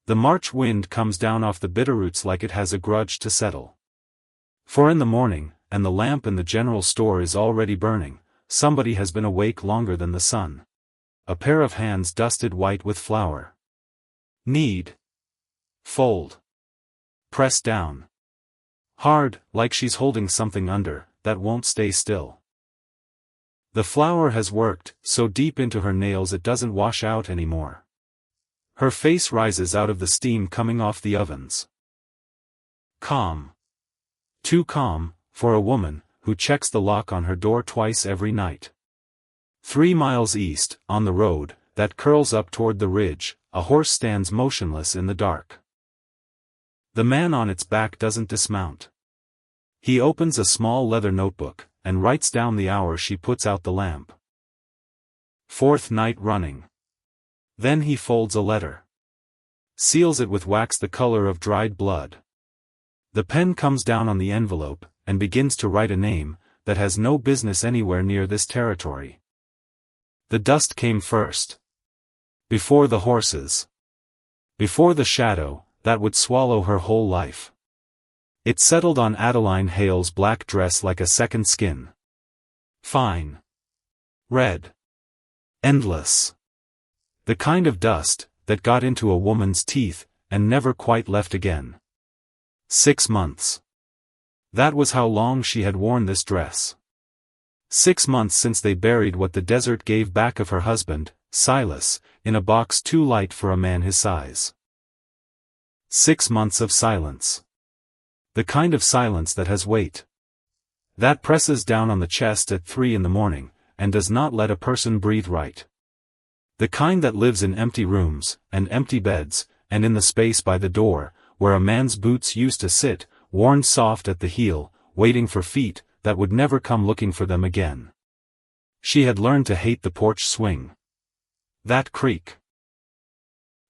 The March wind comes down off the bitterroots like it has a grudge to settle. 4 in the morning, and the lamp in the general store is already burning. Somebody has been awake longer than the sun. A pair of hands dusted white with flour. Knead. Fold. Press down. Hard, like she's holding something under, that won't stay still. The flour has worked so deep into her nails it doesn't wash out anymore. Her face rises out of the steam coming off the ovens. Calm. Too calm, for a woman, who checks the lock on her door twice every night. 3 miles east, on the road, that curls up toward the ridge, a horse stands motionless in the dark. The man on its back doesn't dismount. He opens a small leather notebook, and writes down the hour she puts out the lamp. 4th night running. Then he folds a letter. Seals it with wax the color of dried blood. The pen comes down on the envelope, and begins to write a name that has no business anywhere near this territory. The dust came first. Before the horses. Before the shadow that would swallow her whole life. It settled on Adeline Hale's black dress like a second skin. Fine. Red. Endless. The kind of dust that got into a woman's teeth and never quite left again. 6 months. That was how long she had worn this dress. 6 months since they buried what the desert gave back of her husband, Silas, in a box too light for a man his size. 6 months of silence. The kind of silence that has weight. That presses down on the chest at 3 in the morning, and does not let a person breathe right. The kind that lives in empty rooms, and empty beds, and in the space by the door, where a man's boots used to sit, worn soft at the heel, waiting for feet that would never come looking for them again. She had learned to hate the porch swing. That creak.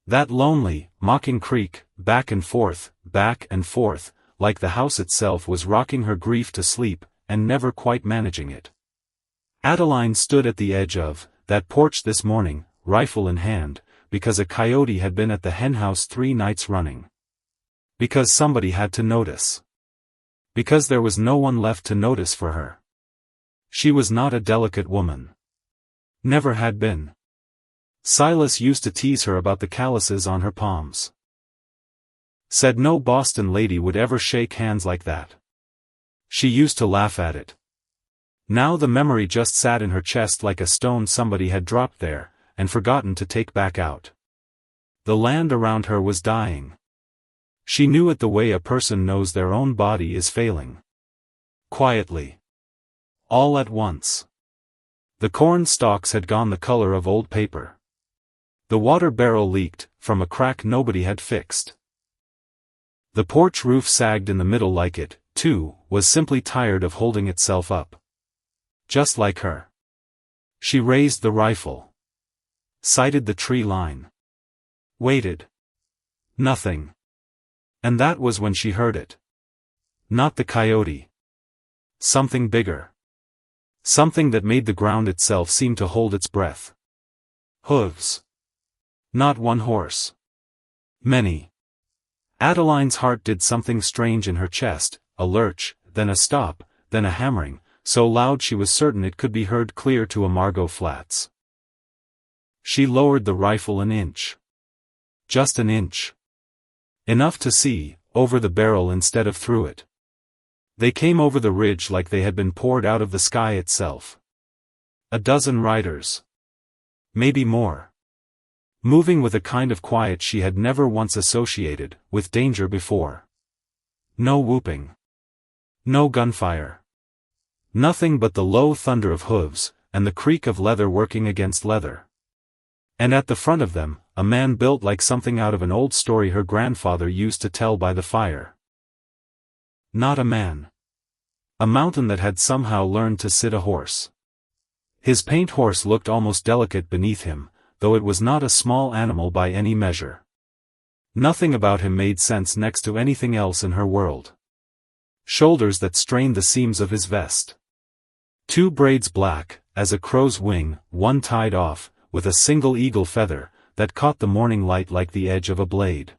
That lonely, mocking creak, back and forth, like the house itself was rocking her grief to sleep, and never quite managing it. Adeline stood at the edge of that porch this morning, rifle in hand, because a coyote had been at the henhouse 3 nights running. Because somebody had to notice. Because there was no one left to notice for her. She was not a delicate woman. Never had been. Silas used to tease her about the calluses on her palms. Said no Boston lady would ever shake hands like that. She used to laugh at it. Now the memory just sat in her chest like a stone somebody had dropped there, and forgotten to take back out. The land around her was dying. She knew it the way a person knows their own body is failing. Quietly. All at once. The corn stalks had gone the color of old paper. The water barrel leaked, from a crack nobody had fixed. The porch roof sagged in the middle like it, too, was simply tired of holding itself up. Just like her. She raised the rifle. Sighted the tree line. Waited. Nothing. And that was when she heard it. Not the coyote. Something bigger. Something that made the ground itself seem to hold its breath. Hooves. Not one horse. Many. Adeline's heart did something strange in her chest, a lurch, then a stop, then a hammering, so loud she was certain it could be heard clear to Amargo Flats. She lowered the rifle an inch. Just an inch. Enough to see, over the barrel instead of through it. They came over the ridge like they had been poured out of the sky itself. A dozen riders. Maybe more. Moving with a kind of quiet she had never once associated with danger before. No whooping. No gunfire. Nothing but the low thunder of hooves, and the creak of leather working against leather. And at the front of them, a man built like something out of an old story her grandfather used to tell by the fire. Not a man. A mountain that had somehow learned to sit a horse. His paint horse looked almost delicate beneath him, though it was not a small animal by any measure. Nothing about him made sense next to anything else in her world. Shoulders that strained the seams of his vest. 2 braids black, as a crow's wing, one tied off, with a single eagle feather, that caught the morning light like the edge of a blade.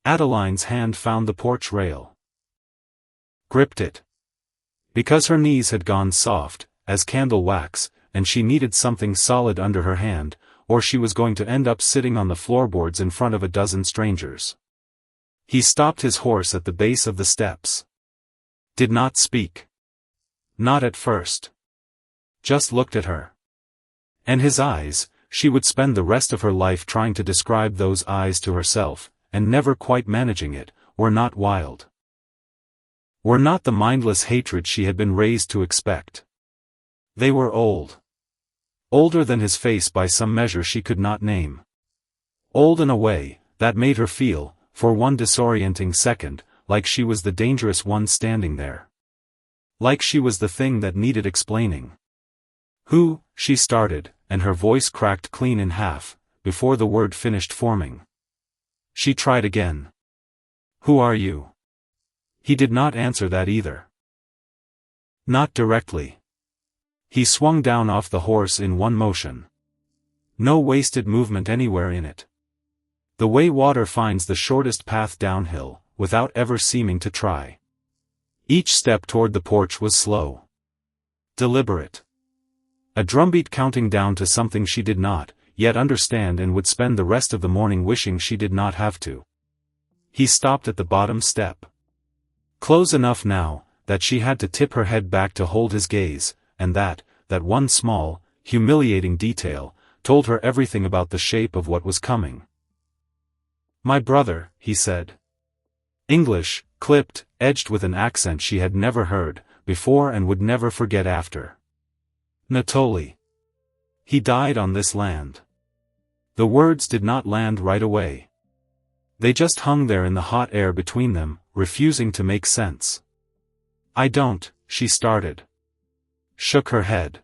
Adeline's hand found the porch rail. Gripped it. Because her knees had gone soft, as candle wax, and she needed something solid under her hand, or she was going to end up sitting on the floorboards in front of a dozen strangers. He stopped his horse at the base of the steps. Did not speak. Not at first. Just looked at her. And his eyes, she would spend the rest of her life trying to describe those eyes to herself, and never quite managing it, were not wild. Were not the mindless hatred she had been raised to expect. They were old. Older than his face by some measure she could not name. Old in a way that made her feel, for one disorienting second, like she was the dangerous one standing there. Like she was the thing that needed explaining. Who, she started, and her voice cracked clean in half, before the word finished forming. She tried again. Who are you? He did not answer that either. Not directly. He swung down off the horse in one motion. No wasted movement anywhere in it. The way water finds the shortest path downhill, without ever seeming to try. Each step toward the porch was slow. Deliberate. A drumbeat counting down to something she did not yet understand and would spend the rest of the morning wishing she did not have to. He stopped at the bottom step. Close enough now, that she had to tip her head back to hold his gaze, and that one small, humiliating detail, told her everything about the shape of what was coming. My brother, he said. English, clipped, edged with an accent she had never heard before and would never forget after. Natoli. He died on this land. The words did not land right away. They just hung there in the hot air between them, refusing to make sense. I don't, she started. Shook her head.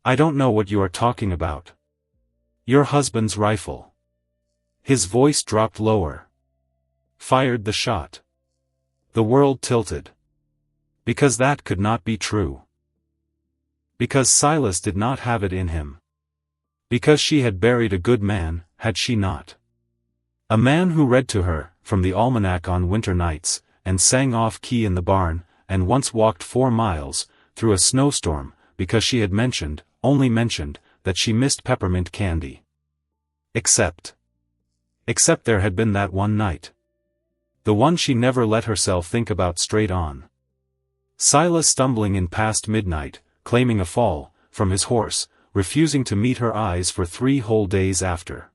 I don't know what you are talking about. Your husband's rifle. His voice dropped lower. Fired the shot. The world tilted. Because that could not be true. Because Silas did not have it in him. Because she had buried a good man, had she not? A man who read to her, from the almanac on winter nights, and sang off-key in the barn, and once walked 4 miles, through a snowstorm, because she had only mentioned, that she missed peppermint candy. Except there had been that one night. The one she never let herself think about straight on. Silas stumbling in past midnight, claiming a fall, from his horse, refusing to meet her eyes for 3 whole days after.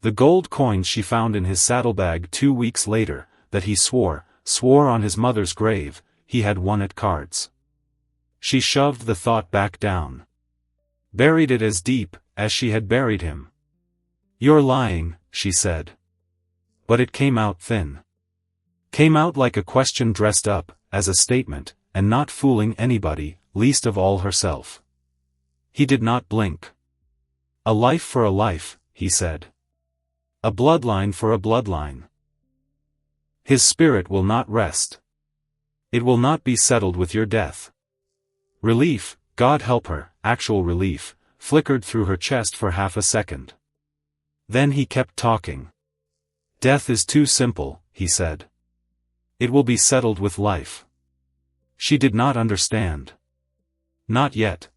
The gold coins she found in his saddlebag 2 weeks later, that he swore on his mother's grave, he had won at cards. She shoved the thought back down. Buried it as deep, as she had buried him. You're lying, she said. But it came out thin. Came out like a question dressed up, as a statement, and not fooling anybody, least of all herself. He did not blink. A life for a life, he said. A bloodline for a bloodline. His spirit will not rest. It will not be settled with your death. Relief, God help her, actual relief, flickered through her chest for half a second. Then he kept talking. Death is too simple, he said. It will be settled with life. She did not understand. Not yet.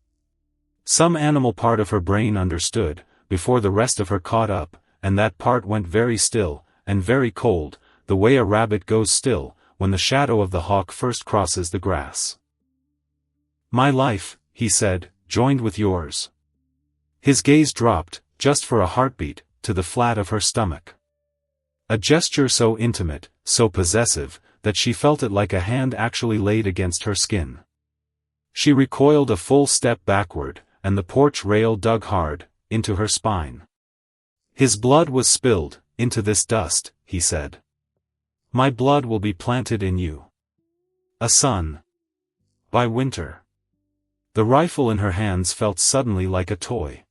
Some animal part of her brain understood, before the rest of her caught up, and that part went very still, and very cold, the way a rabbit goes still, when the shadow of the hawk first crosses the grass. My life, he said, joined with yours. His gaze dropped, just for a heartbeat, to the flat of her stomach. A gesture so intimate, so possessive, that she felt it like a hand actually laid against her skin. She recoiled a full step backward, and the porch rail dug hard, into her spine. His blood was spilled, into this dust, he said. My blood will be planted in you. A son. By winter. The rifle in her hands felt suddenly like a toy.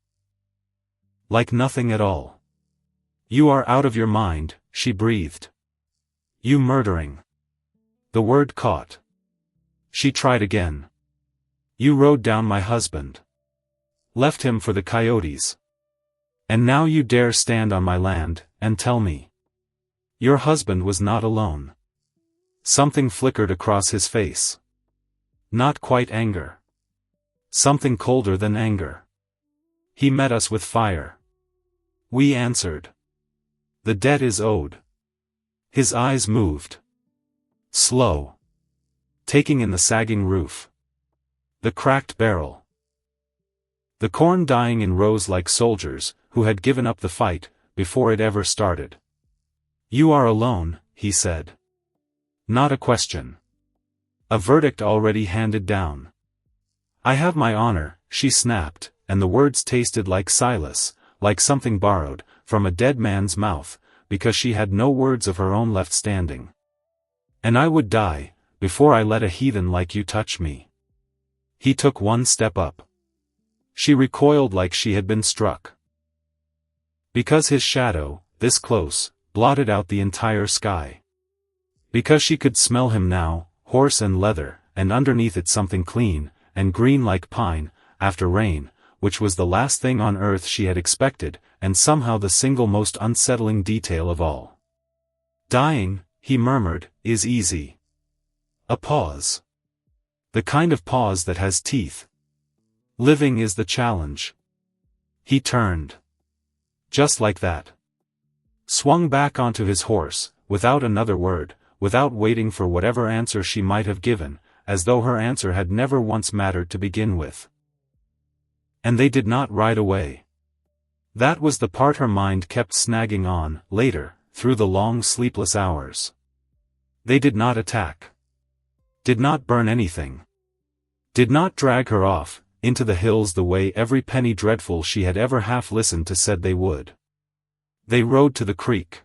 Like nothing at all. You are out of your mind, she breathed. You murdering. The word caught. She tried again. You rode down my husband. Left him for the coyotes. And now you dare stand on my land, and tell me. Your husband was not alone. Something flickered across his face. Not quite anger. Something colder than anger. He met us with fire. We answered. The debt is owed. His eyes moved. Slow. Taking in the sagging roof. The cracked barrel. The corn dying in rows like soldiers, who had given up the fight, before it ever started. You are alone, he said. Not a question. A verdict already handed down. I have my honor, she snapped, and the words tasted like Silas, like something borrowed, from a dead man's mouth, because she had no words of her own left standing. And I would die, before I let a heathen like you touch me. He took one step up. She recoiled like she had been struck. Because his shadow, this close, blotted out the entire sky. Because she could smell him now, horse and leather, and underneath it something clean, and green like pine, after rain, which was the last thing on earth she had expected, and somehow the single most unsettling detail of all. Dying, he murmured, is easy. A pause. The kind of pause that has teeth. Living is the challenge. He turned. Just like that. Swung back onto his horse, without another word, without waiting for whatever answer she might have given, as though her answer had never once mattered to begin with. And they did not ride away. That was the part her mind kept snagging on, later, through the long sleepless hours. They did not attack. Did not burn anything. Did not drag her off, into the hills the way every penny dreadful she had ever half listened to said they would. They rode to the creek.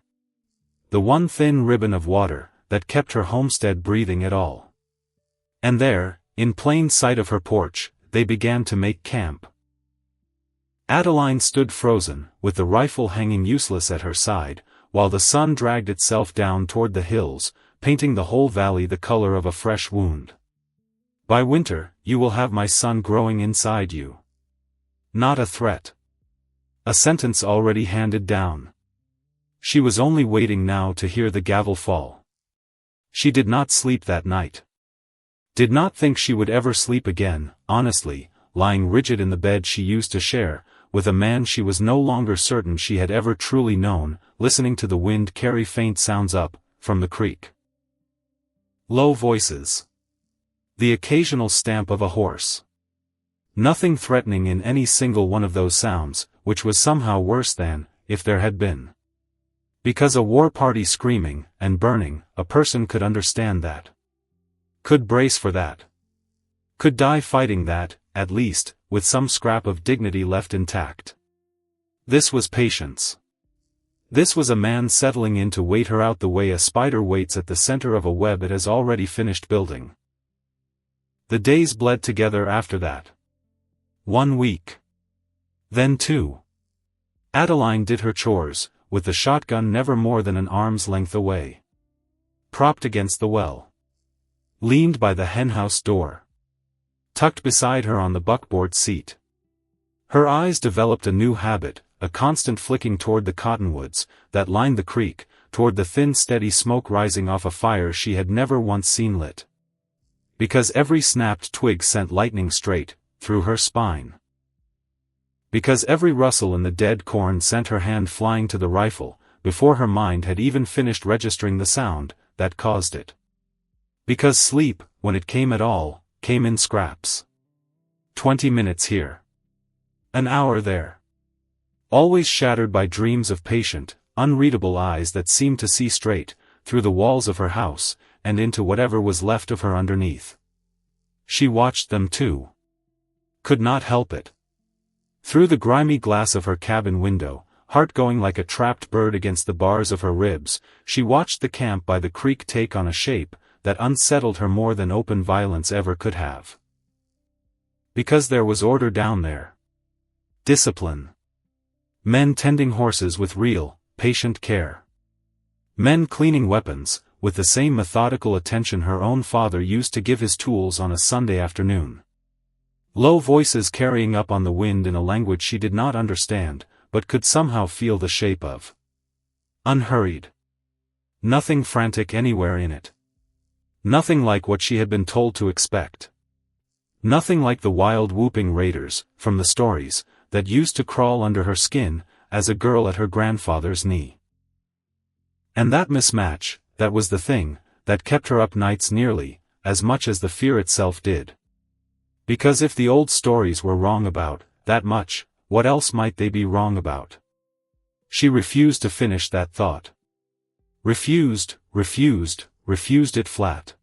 The one thin ribbon of water, that kept her homestead breathing at all. And there, in plain sight of her porch, they began to make camp. Adeline stood frozen, with the rifle hanging useless at her side, while the sun dragged itself down toward the hills, painting the whole valley the color of a fresh wound. By winter, you will have my son growing inside you. Not a threat. A sentence already handed down. She was only waiting now to hear the gavel fall. She did not sleep that night. Did not think she would ever sleep again, honestly, lying rigid in the bed she used to share, with a man she was no longer certain she had ever truly known, listening to the wind carry faint sounds up, from the creek. Low voices. The occasional stamp of a horse. Nothing threatening in any single one of those sounds, which was somehow worse than, if there had been. Because a war party screaming, and burning, a person could understand that. Could brace for that. Could die fighting that, at least, with some scrap of dignity left intact. This was patience. This was a man settling in to wait her out the way a spider waits at the center of a web it has already finished building. The days bled together after that. 1 week. Then 2. Adeline did her chores, with the shotgun never more than an arm's length away. Propped against the well. Leaned by the henhouse door. Tucked beside her on the buckboard seat. Her eyes developed a new habit, a constant flicking toward the cottonwoods, that lined the creek, toward the thin steady smoke rising off a fire she had never once seen lit. Because every snapped twig sent lightning straight, through her spine. Because every rustle in the dead corn sent her hand flying to the rifle, before her mind had even finished registering the sound, that caused it. Because sleep, when it came at all, came in scraps. 20 minutes here. An hour there. Always shattered by dreams of patient, unreadable eyes that seemed to see straight, through the walls of her house, and into whatever was left of her underneath. She watched them too. Could not help it. Through the grimy glass of her cabin window, heart going like a trapped bird against the bars of her ribs, she watched the camp by the creek take on a shape that unsettled her more than open violence ever could have. Because there was order down there. Discipline. Men tending horses with real, patient care. Men cleaning weapons, with the same methodical attention her own father used to give his tools on a Sunday afternoon. Low voices carrying up on the wind in a language she did not understand, but could somehow feel the shape of. Unhurried. Nothing frantic anywhere in it. Nothing like what she had been told to expect. Nothing like the wild whooping raiders, from the stories, that used to crawl under her skin, as a girl at her grandfather's knee. And that mismatch, that was the thing, that kept her up nights nearly, as much as the fear itself did. Because if the old stories were wrong about that much, what else might they be wrong about? She refused to finish that thought. Refused it flat.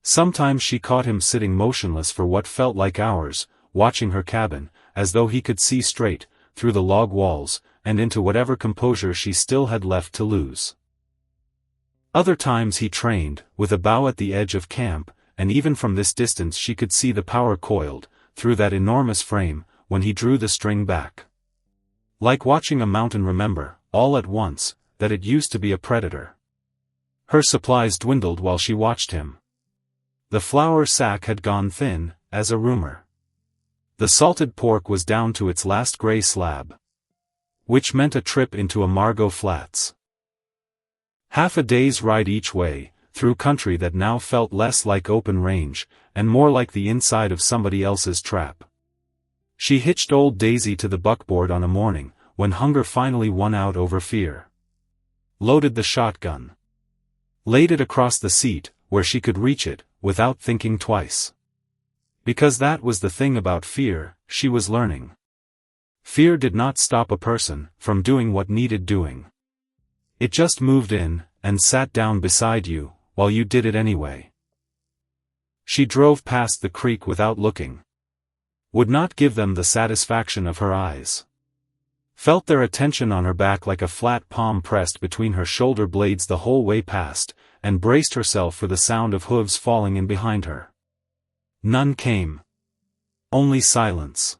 Sometimes she caught him sitting motionless for what felt like hours, watching her cabin, as though he could see straight, through the log walls, and into whatever composure she still had left to lose. Other times he trained, with a bow at the edge of camp, and even from this distance she could see the power coiled, through that enormous frame, when he drew the string back. Like watching a mountain remember, all at once, that it used to be a predator. Her supplies dwindled while she watched him. The flour sack had gone thin, as a rumor. The salted pork was down to its last gray slab. Which meant a trip into Amargo Flats. Half a day's ride each way, through country that now felt less like open range, and more like the inside of somebody else's trap. She hitched old Daisy to the buckboard on a morning, when hunger finally won out over fear. Loaded the shotgun. Laid it across the seat, where she could reach it, without thinking twice. Because that was the thing about fear, she was learning. Fear did not stop a person from doing what needed doing. It just moved in, and sat down beside you, while you did it anyway. She drove past the creek without looking. Would not give them the satisfaction of her eyes. Felt their attention on her back like a flat palm pressed between her shoulder blades the whole way past, and braced herself for the sound of hooves falling in behind her. None came. Only silence.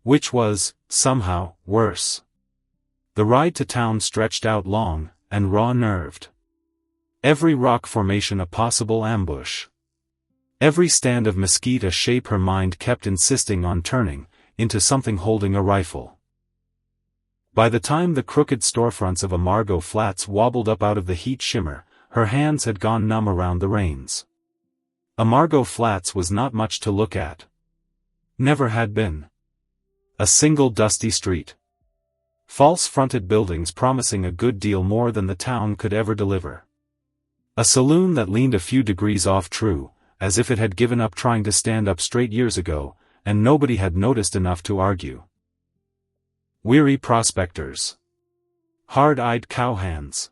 Which was, somehow, worse. The ride to town stretched out long, and raw-nerved. Every rock formation a possible ambush. Every stand of mesquite a shape her mind kept insisting on turning, into something holding a rifle. By the time the crooked storefronts of Amargo Flats wobbled up out of the heat shimmer, her hands had gone numb around the reins. Amargo Flats was not much to look at. Never had been. A single dusty street. False-fronted buildings promising a good deal more than the town could ever deliver. A saloon that leaned a few degrees off true, as if it had given up trying to stand up straight years ago, and nobody had noticed enough to argue. Weary prospectors. Hard-eyed cowhands.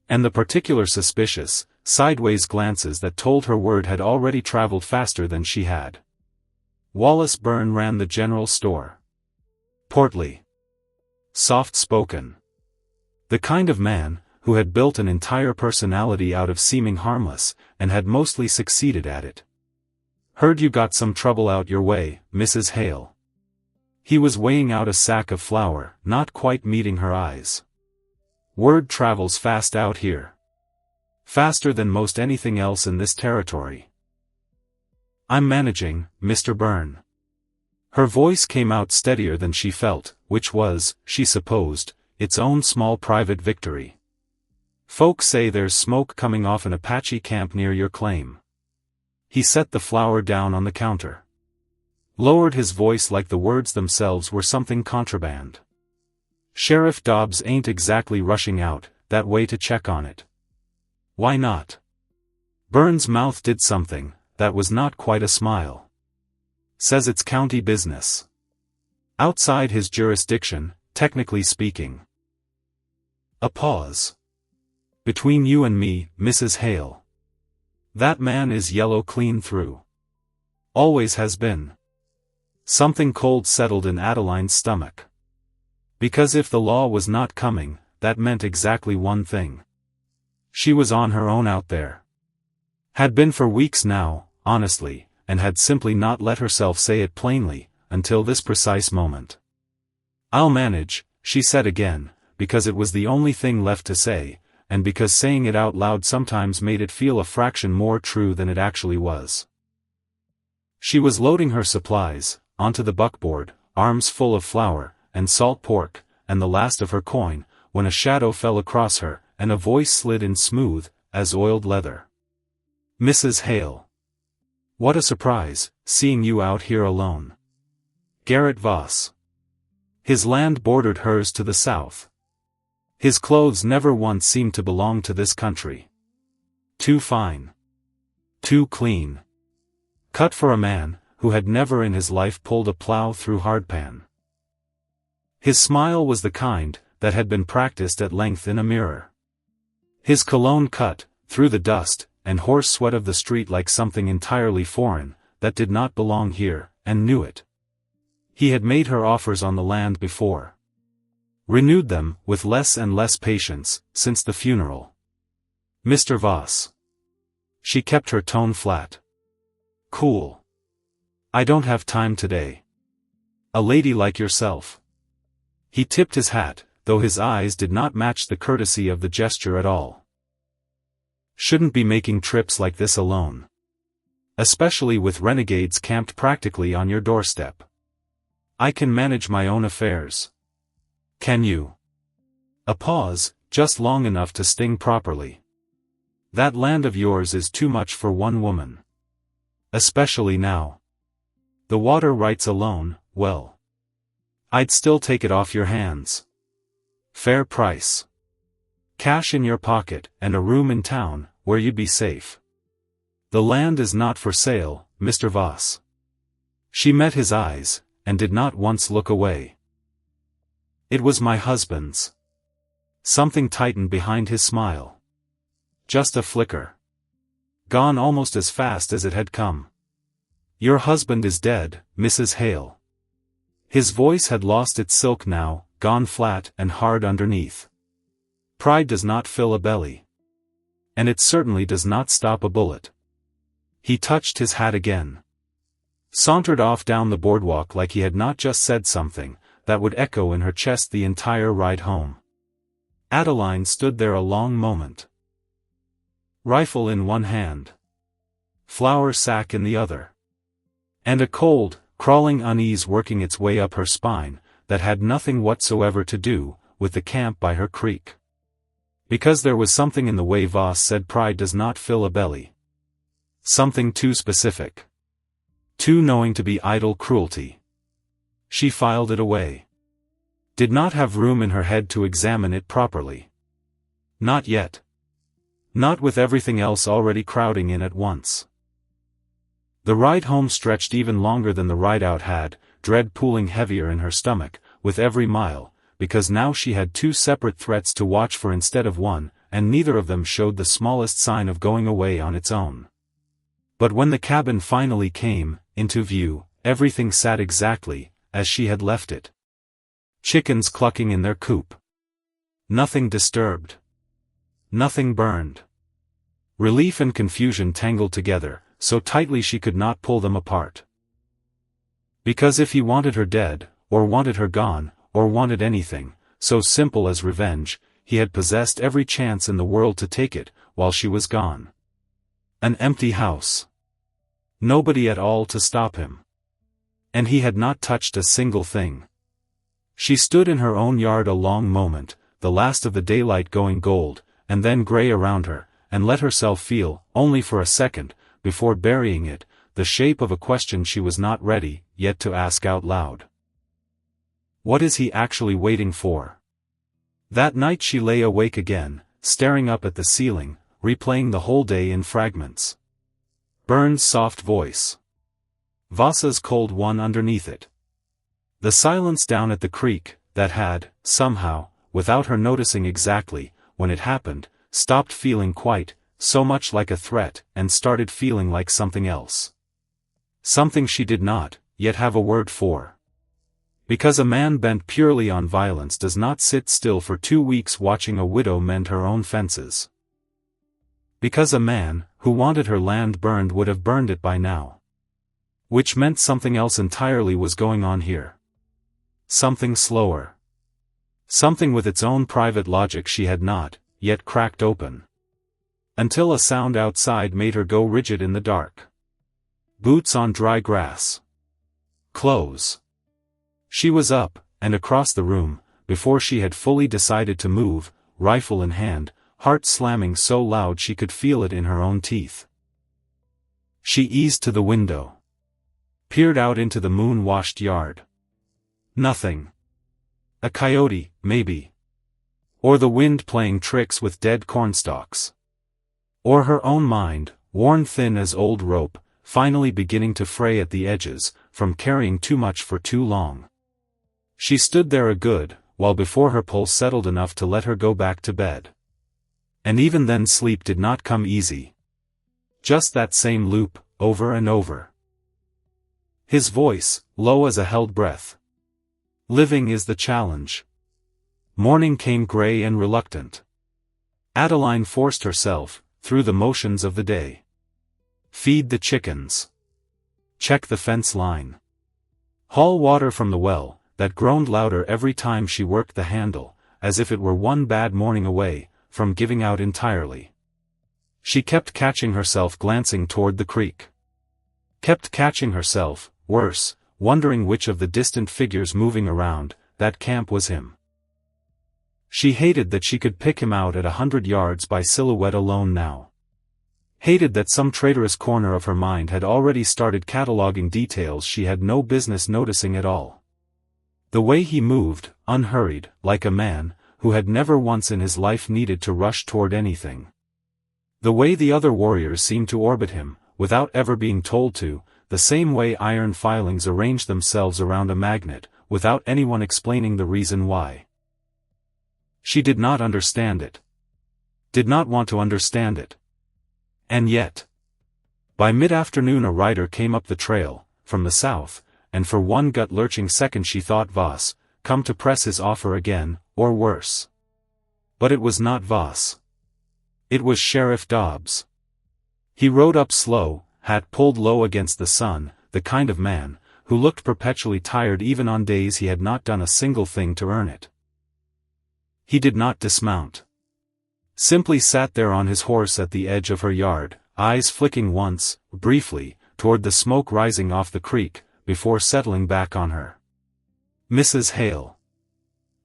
And the particular suspicious, sideways glances that told her word had already traveled faster than she had. Wallace Byrne ran the general store. Portly. Soft-spoken. The kind of man who had built an entire personality out of seeming harmless, and had mostly succeeded at it. Heard you got some trouble out your way, Mrs. Hale. He was weighing out a sack of flour, not quite meeting her eyes. Word travels fast out here. Faster than most anything else in this territory. I'm managing, Mr. Byrne. Her voice came out steadier than she felt, which was, she supposed, its own small private victory. Folks say there's smoke coming off an Apache camp near your claim. He set the flour down on the counter. Lowered his voice like the words themselves were something contraband. Sheriff Dobbs ain't exactly rushing out that way to check on it. Why not? Byrne's mouth did something that was not quite a smile. Says it's county business. Outside his jurisdiction, technically speaking. A pause. Between you and me, Mrs. Hale. That man is yellow clean through. Always has been. Something cold settled in Adeline's stomach. Because if the law was not coming, that meant exactly one thing. She was on her own out there. Had been for weeks now, honestly, and had simply not let herself say it plainly, until this precise moment. I'll manage, she said again, because it was the only thing left to say, and because saying it out loud sometimes made it feel a fraction more true than it actually was. She was loading her supplies onto the buckboard, arms full of flour, and salt pork, and the last of her coin, when a shadow fell across her, and a voice slid in smooth, as oiled leather. "Mrs. Hale. What a surprise, seeing you out here alone." Garrett Voss. His land bordered hers to the south. His clothes never once seemed to belong to this country. Too fine. Too clean. Cut for a man who had never in his life pulled a plow through hardpan. His smile was the kind that had been practiced at length in a mirror. His cologne cut through the dust and horse sweat of the street like something entirely foreign, that did not belong here, and knew it. He had made her offers on the land before. Renewed them, with less and less patience, since the funeral. "Mr. Voss." She kept her tone flat. "Cool. I don't have time today. A lady like yourself." He tipped his hat, though his eyes did not match the courtesy of the gesture at all. "Shouldn't be making trips like this alone. Especially with renegades camped practically on your doorstep. I can manage my own affairs. Can you?" A pause, just long enough to sting properly. "That land of yours is too much for one woman. Especially now. The water rights alone, well. I'd still take it off your hands. Fair price. Cash in your pocket, and a room in town, where you'd be safe. The land is not for sale, Mr. Voss." She met his eyes, and did not once look away. "It was my husband's." Something tightened behind his smile. Just a flicker. Gone almost as fast as it had come. "Your husband is dead, Mrs. Hale." His voice had lost its silk now, gone flat and hard underneath. Pride does not fill a belly. And it certainly does not stop a bullet. He touched his hat again. Sauntered off down the boardwalk like he had not just said something that would echo in her chest the entire ride home. Adeline stood there a long moment. Rifle in one hand. Flour sack in the other. And a cold, crawling unease working its way up her spine, that had nothing whatsoever to do with the camp by her creek. Because there was something in the way Voss said pride does not fill a belly. Something too specific. Too knowing to be idle cruelty. She filed it away. Did not have room in her head to examine it properly. Not yet. Not with everything else already crowding in at once. The ride home stretched even longer than the ride out had, dread pooling heavier in her stomach, with every mile, because now she had two separate threats to watch for instead of one, and neither of them showed the smallest sign of going away on its own. But when the cabin finally came into view, everything sat exactly as she had left it. Chickens clucking in their coop. Nothing disturbed. Nothing burned. Relief and confusion tangled together, so tightly she could not pull them apart. Because if he wanted her dead, or wanted her gone, or wanted anything so simple as revenge, he had possessed every chance in the world to take it, while she was gone. An empty house. Nobody at all to stop him. And he had not touched a single thing. She stood in her own yard a long moment, the last of the daylight going gold, and then gray around her, and let herself feel, only for a second, before burying it, the shape of a question she was not ready yet to ask out loud. What is he actually waiting for? That night she lay awake again, staring up at the ceiling, replaying the whole day in fragments. Burns' soft voice. Voss's cold one underneath it. The silence down at the creek, that had, somehow, without her noticing exactly, when it happened, stopped feeling quite so much like a threat and started feeling like something else. Something she did not yet have a word for. Because a man bent purely on violence does not sit still for 2 weeks watching a widow mend her own fences. Because a man who wanted her land burned would have burned it by now. Which meant something else entirely was going on here. Something slower. Something with its own private logic she had not yet cracked open. Until a sound outside made her go rigid in the dark. Boots on dry grass. Clothes. She was up, and across the room, before she had fully decided to move, rifle in hand, heart slamming so loud she could feel it in her own teeth. She eased to the window. Peered out into the moon-washed yard. Nothing. A coyote, maybe. Or the wind playing tricks with dead cornstalks. Or her own mind, worn thin as old rope, finally beginning to fray at the edges, from carrying too much for too long. She stood there a good while before her pulse settled enough to let her go back to bed. And even then sleep did not come easy. Just that same loop, over and over. His voice, low as a held breath. Living is the challenge. Morning came gray and reluctant. Adeline forced herself, through the motions of the day. Feed the chickens. Check the fence line. Haul water from the well, that groaned louder every time she worked the handle, as if it were one bad morning away from giving out entirely. She kept catching herself glancing toward the creek. Kept catching herself, worse, wondering which of the distant figures moving around that camp was him. She hated that she could pick him out at 100 yards by silhouette alone now. Hated that some traitorous corner of her mind had already started cataloging details she had no business noticing at all. The way he moved, unhurried, like a man who had never once in his life needed to rush toward anything. The way the other warriors seemed to orbit him, without ever being told to, the same way iron filings arrange themselves around a magnet, without anyone explaining the reason why. She did not understand it. Did not want to understand it. And yet. By mid-afternoon a rider came up the trail, from the south, and for one gut-lurching second she thought Voss, come to press his offer again, or worse. But it was not Voss. It was Sheriff Dobbs. He rode up slow, hat pulled low against the sun, the kind of man who looked perpetually tired even on days he had not done a single thing to earn it. He did not dismount. Simply sat there on his horse at the edge of her yard, eyes flicking once, briefly, toward the smoke rising off the creek, before settling back on her. Mrs. Hale.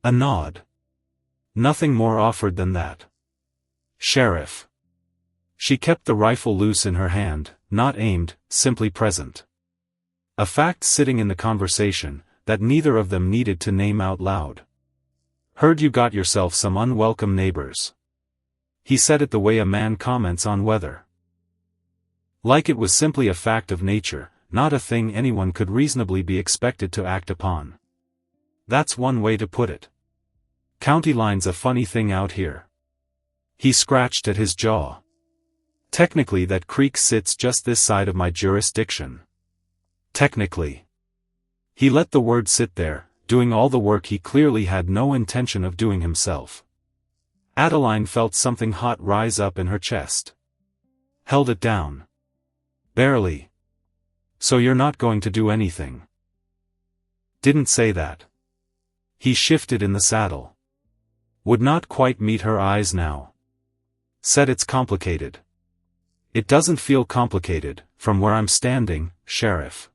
A nod. Nothing more offered than that. Sheriff. She kept the rifle loose in her hand, not aimed, simply present. A fact sitting in the conversation, that neither of them needed to name out loud. Heard you got yourself some unwelcome neighbors. He said it the way a man comments on weather. Like it was simply a fact of nature, not a thing anyone could reasonably be expected to act upon. That's one way to put it. County line's a funny thing out here. He scratched at his jaw. Technically that creek sits just this side of my jurisdiction. Technically. He let the word sit there, doing all the work he clearly had no intention of doing himself. Adeline felt something hot rise up in her chest. Held it down. Barely. So you're not going to do anything. Didn't say that. He shifted in the saddle. Would not quite meet her eyes now. Said it's complicated. It doesn't feel complicated, from where I'm standing, Sheriff.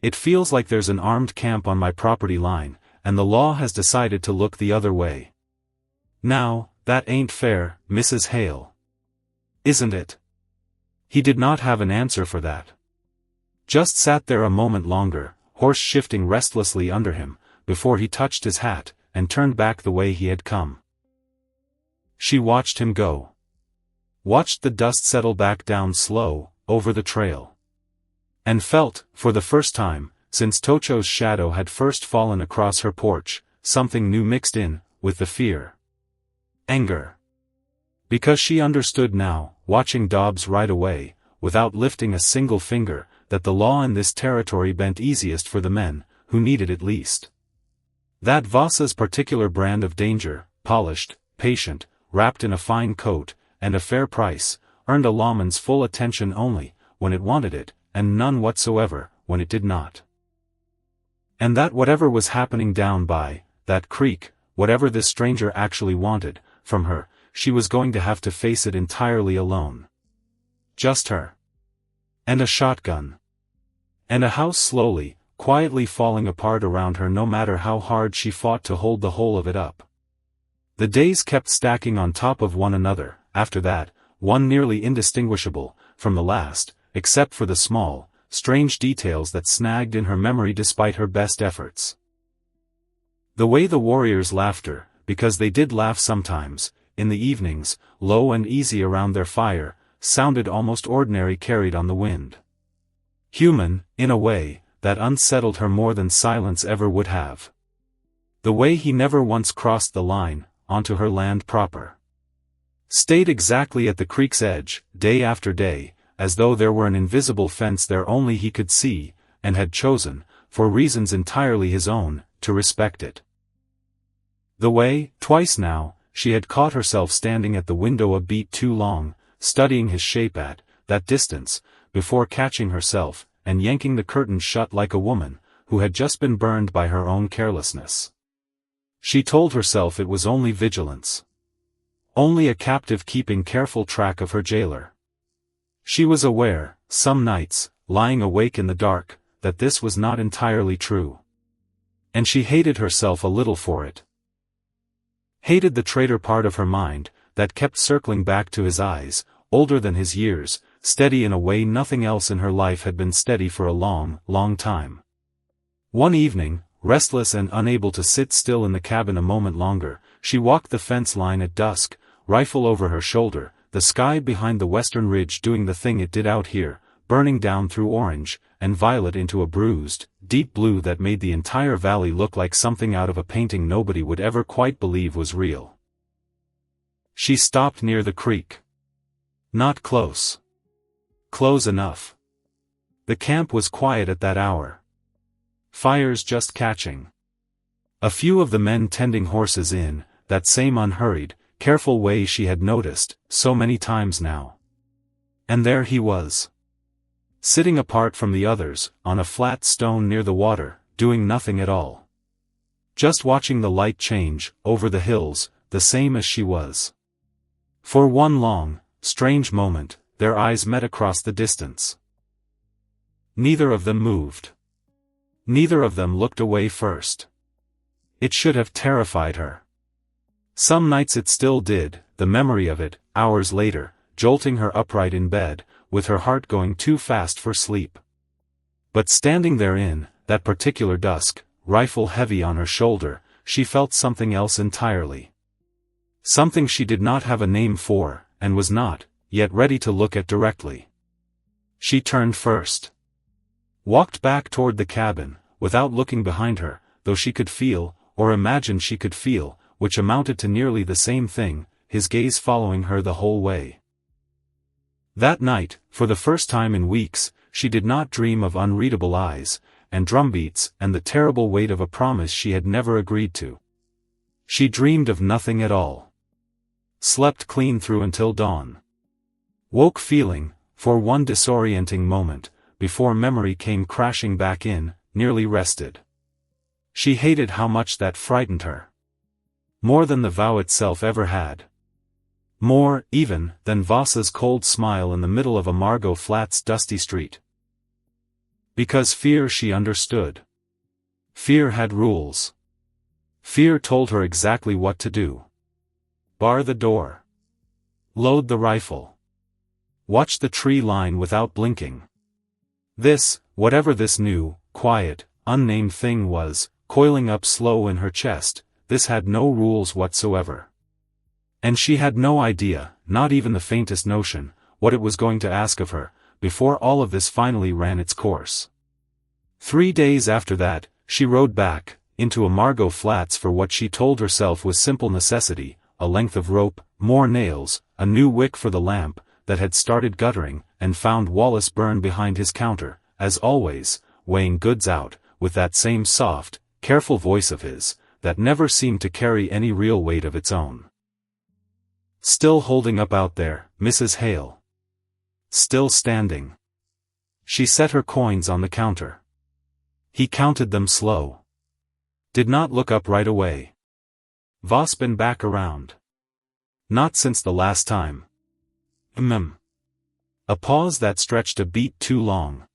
It feels like there's an armed camp on my property line, and the law has decided to look the other way. Now, that ain't fair, Mrs. Hale. Isn't it? He did not have an answer for that. Just sat there a moment longer, horse shifting restlessly under him, before he touched his hat, and turned back the way he had come. She watched him go. Watched the dust settle back down slow, over the trail. And felt, for the first time, since Tocho's shadow had first fallen across her porch, something new mixed in, with the fear. Anger. Because she understood now, watching Dobbs ride away, without lifting a single finger, that the law in this territory bent easiest for the men, who needed it least. That Voss's particular brand of danger, polished, patient, wrapped in a fine coat, and a fair price, earned a lawman's full attention only, when it wanted it, and none whatsoever, when it did not. And that whatever was happening down by that creek, whatever this stranger actually wanted, from her, she was going to have to face it entirely alone. Just her. And a shotgun. And a house slowly, quietly falling apart around her no matter how hard she fought to hold the whole of it up. The days kept stacking on top of one another, after that, one nearly indistinguishable from the last, except for the small, strange details that snagged in her memory despite her best efforts. The way the warriors laughed her, because they did laugh sometimes, in the evenings, low and easy around their fire, sounded almost ordinary carried on the wind. Human, in a way, that unsettled her more than silence ever would have. The way he never once crossed the line, onto her land proper. Stayed exactly at the creek's edge, day after day, as though there were an invisible fence there only he could see, and had chosen, for reasons entirely his own, to respect it. The way, twice now, she had caught herself standing at the window a beat too long, studying his shape at that distance, before catching herself, and yanking the curtains shut like a woman, who had just been burned by her own carelessness. She told herself it was only vigilance. Only a captive keeping careful track of her jailer. She was aware, some nights, lying awake in the dark, that this was not entirely true. And she hated herself a little for it. Hated the traitor part of her mind, that kept circling back to his eyes, older than his years, steady in a way nothing else in her life had been steady for a long, long time. One evening, restless and unable to sit still in the cabin a moment longer, she walked the fence line at dusk, rifle over her shoulder, the sky behind the western ridge doing the thing it did out here, burning down through orange and violet into a bruised, deep blue that made the entire valley look like something out of a painting nobody would ever quite believe was real. She stopped near the creek. Not close. Close enough. The camp was quiet at that hour. Fires just catching. A few of the men tending horses in that same unhurried, careful way she had noticed so many times now. And there he was. Sitting apart from the others, on a flat stone near the water, doing nothing at all. Just watching the light change, over the hills, the same as she was. For one long, strange moment, their eyes met across the distance. Neither of them moved. Neither of them looked away first. It should have terrified her. Some nights it still did, the memory of it, hours later, jolting her upright in bed, with her heart going too fast for sleep. But standing there in that particular dusk, rifle heavy on her shoulder, she felt something else entirely. Something she did not have a name for, and was not, yet ready to look at directly. She turned first. Walked back toward the cabin, without looking behind her, though she could feel, or imagined she could feel, which amounted to nearly the same thing, his gaze following her the whole way. That night, for the first time in weeks, she did not dream of unreadable eyes, and drumbeats, and the terrible weight of a promise she had never agreed to. She dreamed of nothing at all. Slept clean through until dawn. Woke feeling, for one disorienting moment, before memory came crashing back in, nearly rested. She hated how much that frightened her. More than the vow itself ever had. More, even, than Voss's cold smile in the middle of a Margot Flat's dusty street. Because fear she understood. Fear had rules. Fear told her exactly what to do. Bar the door. Load the rifle. Watch the tree line without blinking. This, whatever this new, quiet, unnamed thing was, coiling up slow in her chest, this had no rules whatsoever. And she had no idea, not even the faintest notion, what it was going to ask of her, before all of this finally ran its course. 3 days after that, she rode back, into a Margot Flats for what she told herself was simple necessity, a length of rope, more nails, a new wick for the lamp, that had started guttering, and found Wallace Byrne behind his counter, as always, weighing goods out, with that same soft, careful voice of his, that never seemed to carry any real weight of its own. Still holding up out there, Mrs. Hale. Still standing. She set her coins on the counter. He counted them slow. Did not look up right away. Voss been back around? Not since the last time. A pause that stretched a beat too long.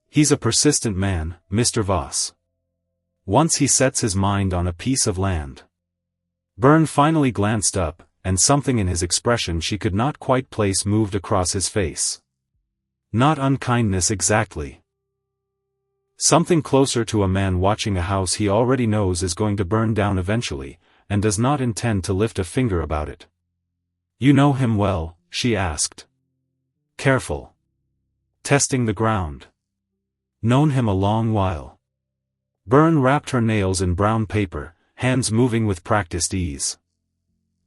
He's a persistent man, Mr. Voss. Once he sets his mind on a piece of land. Byrne finally glanced up, and something in his expression she could not quite place moved across his face. Not unkindness exactly. Something closer to a man watching a house he already knows is going to burn down eventually, and does not intend to lift a finger about it. "You know him well?" she asked. "Careful. Testing the ground." "Known him a long while." Byrne wrapped her nails in brown paper, hands moving with practiced ease.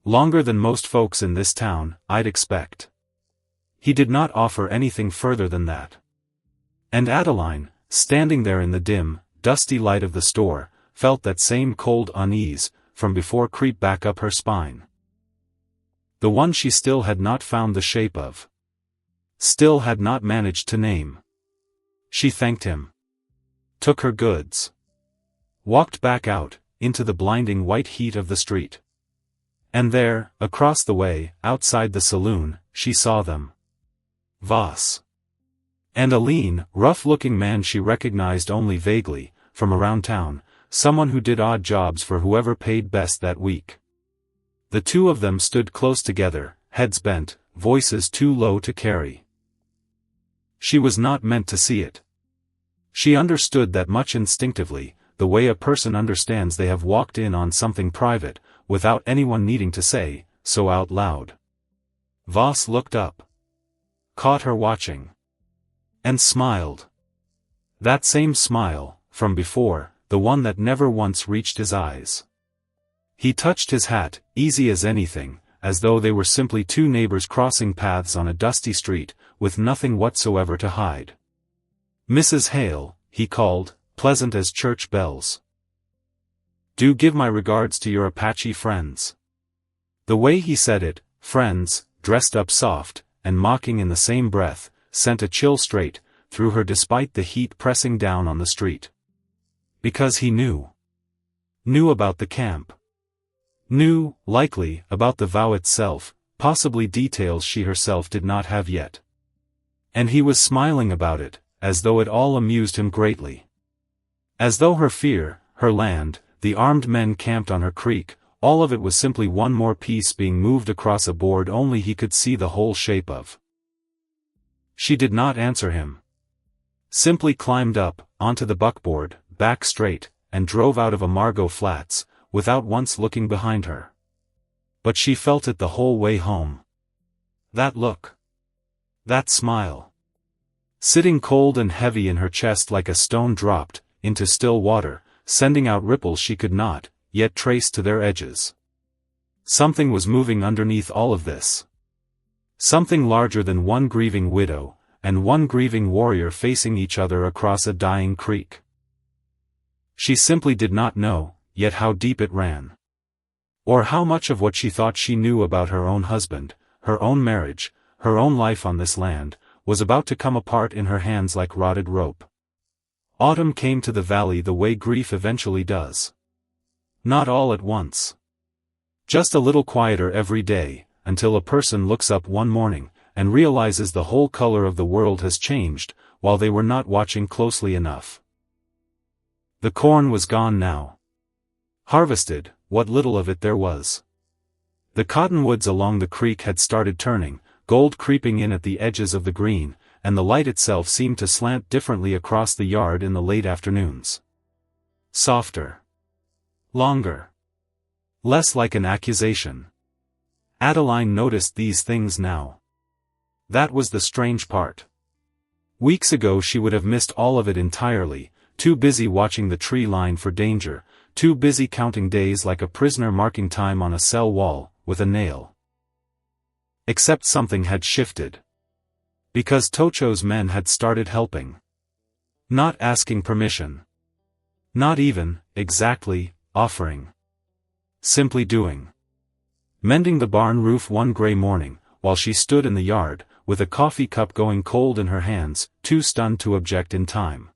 "Longer than most folks in this town, I'd expect." He did not offer anything further than that. And Adeline, standing there in the dim, dusty light of the store, felt that same cold unease, from before creep back up her spine. The one she still had not found the shape of. Still had not managed to name. She thanked him. Took her goods. Walked back out, into the blinding white heat of the street. And there, across the way, outside the saloon, she saw them. Voss. And a lean, rough-looking man she recognized only vaguely, from around town, someone who did odd jobs for whoever paid best that week. The two of them stood close together, heads bent, voices too low to carry. She was not meant to see it. She understood that much instinctively, the way a person understands they have walked in on something private, without anyone needing to say so out loud. Voss looked up. Caught her watching. And smiled. That same smile, from before, the one that never once reached his eyes. He touched his hat, easy as anything, as though they were simply two neighbors crossing paths on a dusty street, with nothing whatsoever to hide. "Mrs. Hale," he called, pleasant as church bells. "Do give my regards to your Apache friends." The way he said it, friends, dressed up soft, and mocking in the same breath, sent a chill straight through her despite the heat pressing down on the street. Because he knew. Knew about the camp. Knew, likely, about the vow itself, possibly details she herself did not have yet. And he was smiling about it, as though it all amused him greatly. As though her fear, her land, the armed men camped on her creek, all of it was simply one more piece being moved across a board only he could see the whole shape of. She did not answer him. Simply climbed up, onto the buckboard, back straight, and drove out of Amargo Flats, without once looking behind her. But she felt it the whole way home. That look. That smile. Sitting cold and heavy in her chest like a stone dropped into still water, sending out ripples she could not yet trace to their edges. Something was moving underneath all of this. Something larger than one grieving widow, and one grieving warrior facing each other across a dying creek. She simply did not know, yet how deep it ran. Or how much of what she thought she knew about her own husband, her own marriage, her own life on this land, was about to come apart in her hands like rotted rope. Autumn came to the valley the way grief eventually does. Not all at once. Just a little quieter every day, until a person looks up one morning, and realizes the whole color of the world has changed, while they were not watching closely enough. The corn was gone now. Harvested, what little of it there was. The cottonwoods along the creek had started turning, gold creeping in at the edges of the green, and the light itself seemed to slant differently across the yard in the late afternoons. Softer. Longer. Less like an accusation. Adeline noticed these things now. That was the strange part. Weeks ago she would have missed all of it entirely, too busy watching the tree line for danger, too busy counting days like a prisoner marking time on a cell wall, with a nail. Except something had shifted. Because Tocho's men had started helping. Not asking permission. Not even, exactly, offering. Simply doing. Mending the barn roof one gray morning, while she stood in the yard, with a coffee cup going cold in her hands, too stunned to object in time.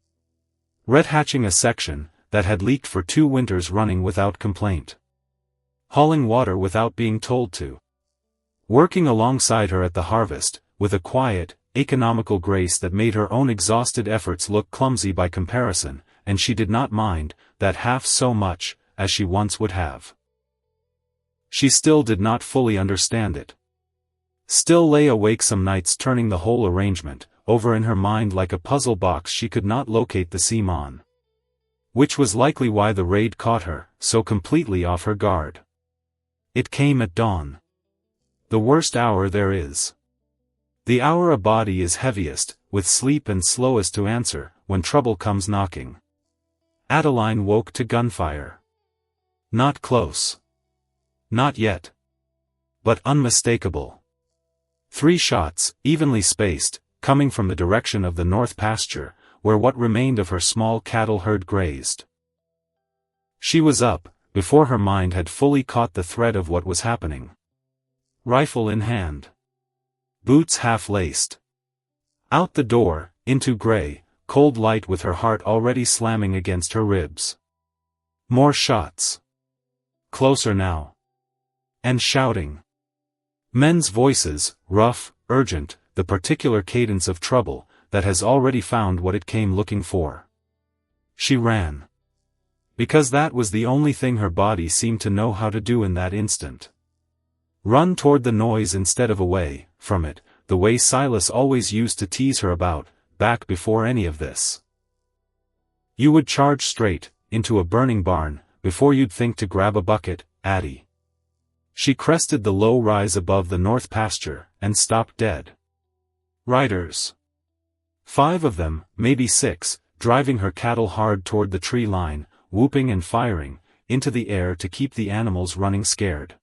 Red-hatching a section that had leaked for 2 winters running without complaint. Hauling water without being told to. Working alongside her at the harvest, with a quiet, economical grace that made her own exhausted efforts look clumsy by comparison, and she did not mind that half so much as she once would have. She still did not fully understand it. Still lay awake some nights turning the whole arrangement over in her mind like a puzzle box. She could not locate the seam on. Which was likely why the raid caught her so completely off her guard. It came at dawn. The worst hour there is. The hour a body is heaviest, with sleep and slowest to answer, when trouble comes knocking. Adeline woke to gunfire. Not close. Not yet. But unmistakable. 3 shots, evenly spaced, coming from the direction of the north pasture, where what remained of her small cattle herd grazed. She was up, before her mind had fully caught the thread of what was happening. Rifle in hand. Boots half-laced. Out the door, into gray, cold light with her heart already slamming against her ribs. More shots. Closer now. And shouting. Men's voices, rough, urgent, the particular cadence of trouble, that has already found what it came looking for. She ran. Because that was the only thing her body seemed to know how to do in that instant. Run toward the noise instead of away from it, the way Silas always used to tease her about, back before any of this. You would charge straight into a burning barn, before you'd think to grab a bucket, Addie. She crested the low rise above the north pasture, and stopped dead. Riders. 5 of them, maybe 6, driving her cattle hard toward the tree line, whooping and firing, into the air to keep the animals running scared.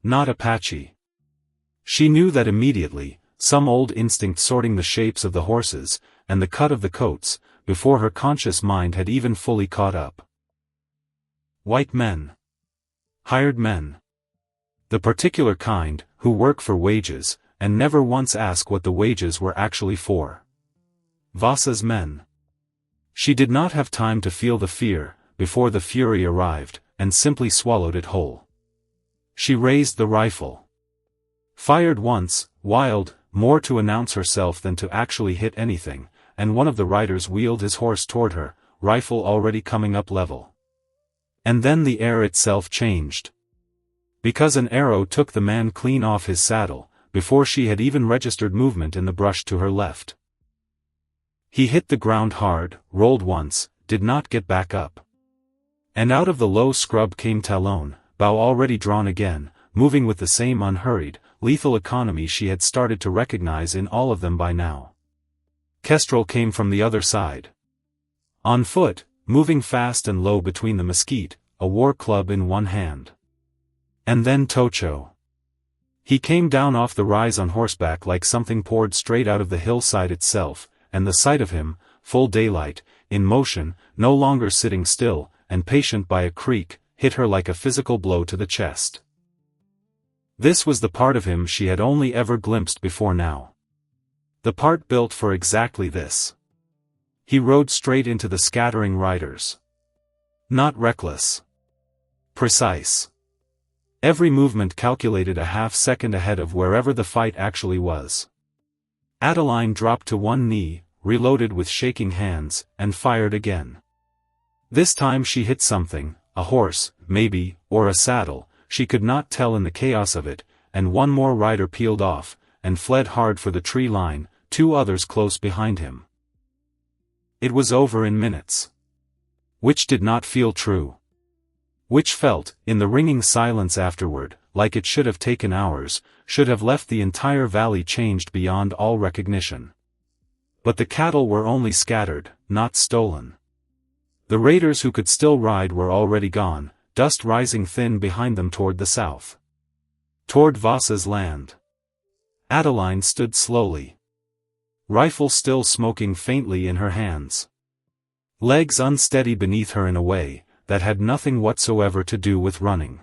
Not Apache. She knew that immediately, some old instinct sorting the shapes of the horses, and the cut of the coats, before her conscious mind had even fully caught up. White men. Hired men. The particular kind, who work for wages, and never once ask what the wages were actually for. Vasa's men. She did not have time to feel the fear, before the fury arrived, and simply swallowed it whole. She raised the rifle. Fired once, wild, more to announce herself than to actually hit anything, and one of the riders wheeled his horse toward her, rifle already coming up level. And then the air itself changed. Because an arrow took the man clean off his saddle, before she had even registered movement in the brush to her left. He hit the ground hard, rolled once, did not get back up. And out of the low scrub came Talon, bow already drawn again, moving with the same unhurried, lethal economy she had started to recognize in all of them by now. Kestrel came from the other side. On foot, moving fast and low between the mesquite, a war club in one hand. And then Tocho. He came down off the rise on horseback like something poured straight out of the hillside itself, and the sight of him, full daylight, in motion, no longer sitting still, and patient by a creek, hit her like a physical blow to the chest. This was the part of him she had only ever glimpsed before now. The part built for exactly this. He rode straight into the scattering riders. Not reckless. Precise. Every movement calculated a half-second ahead of wherever the fight actually was. Adeline dropped to one knee, reloaded with shaking hands, and fired again. This time she hit something, a horse, maybe, or a saddle, she could not tell in the chaos of it, and one more rider peeled off, and fled hard for the tree line, 2 others close behind him. It was over in minutes. Which did not feel true. Which felt, in the ringing silence afterward, like it should have taken hours, should have left the entire valley changed beyond all recognition. But the cattle were only scattered, not stolen. The raiders who could still ride were already gone, dust rising thin behind them toward the south. Toward Vasa's land. Adeline stood slowly. Rifle still smoking faintly in her hands. Legs unsteady beneath her in a way that had nothing whatsoever to do with running.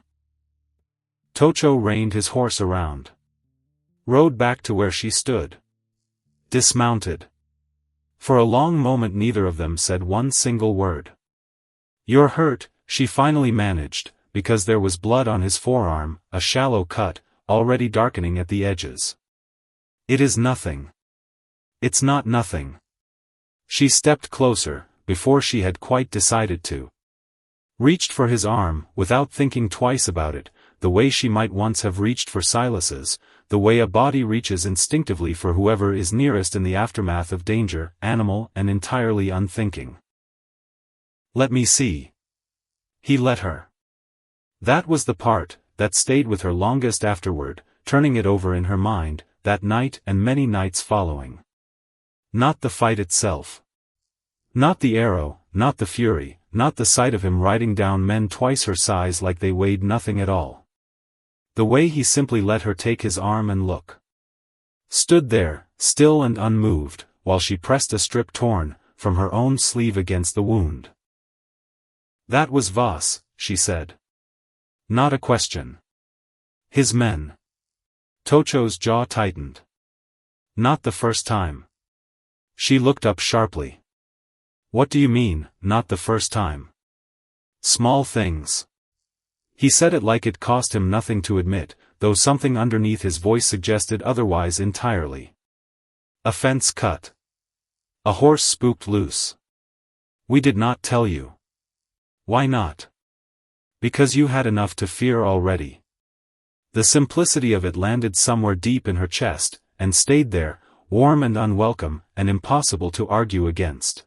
Tocho reined his horse around. Rode back to where she stood. Dismounted. For a long moment neither of them said one single word. "You're hurt," she finally managed, because there was blood on his forearm, a shallow cut, already darkening at the edges. "It is nothing." "It's not nothing." She stepped closer, before she had quite decided to. Reached for his arm, without thinking twice about it, the way she might once have reached for Silas's, the way a body reaches instinctively for whoever is nearest in the aftermath of danger, animal and entirely unthinking. "Let me see." He let her. That was the part that stayed with her longest afterward, turning it over in her mind, that night and many nights following. Not the fight itself. Not the arrow, not the fury, not the sight of him riding down men twice her size like they weighed nothing at all. The way he simply let her take his arm and look. Stood there, still and unmoved, while she pressed a strip torn from her own sleeve against the wound. "That was Voss," she said. Not a question. "His men." Tocho's jaw tightened. "Not the first time." She looked up sharply. "What do you mean, not the first time?" "Small things." He said it like it cost him nothing to admit, though something underneath his voice suggested otherwise entirely. "A fence cut. A horse spooked loose. We did not tell you." "Why not?" "Because you had enough to fear already." The simplicity of it landed somewhere deep in her chest, and stayed there, warm and unwelcome, and impossible to argue against.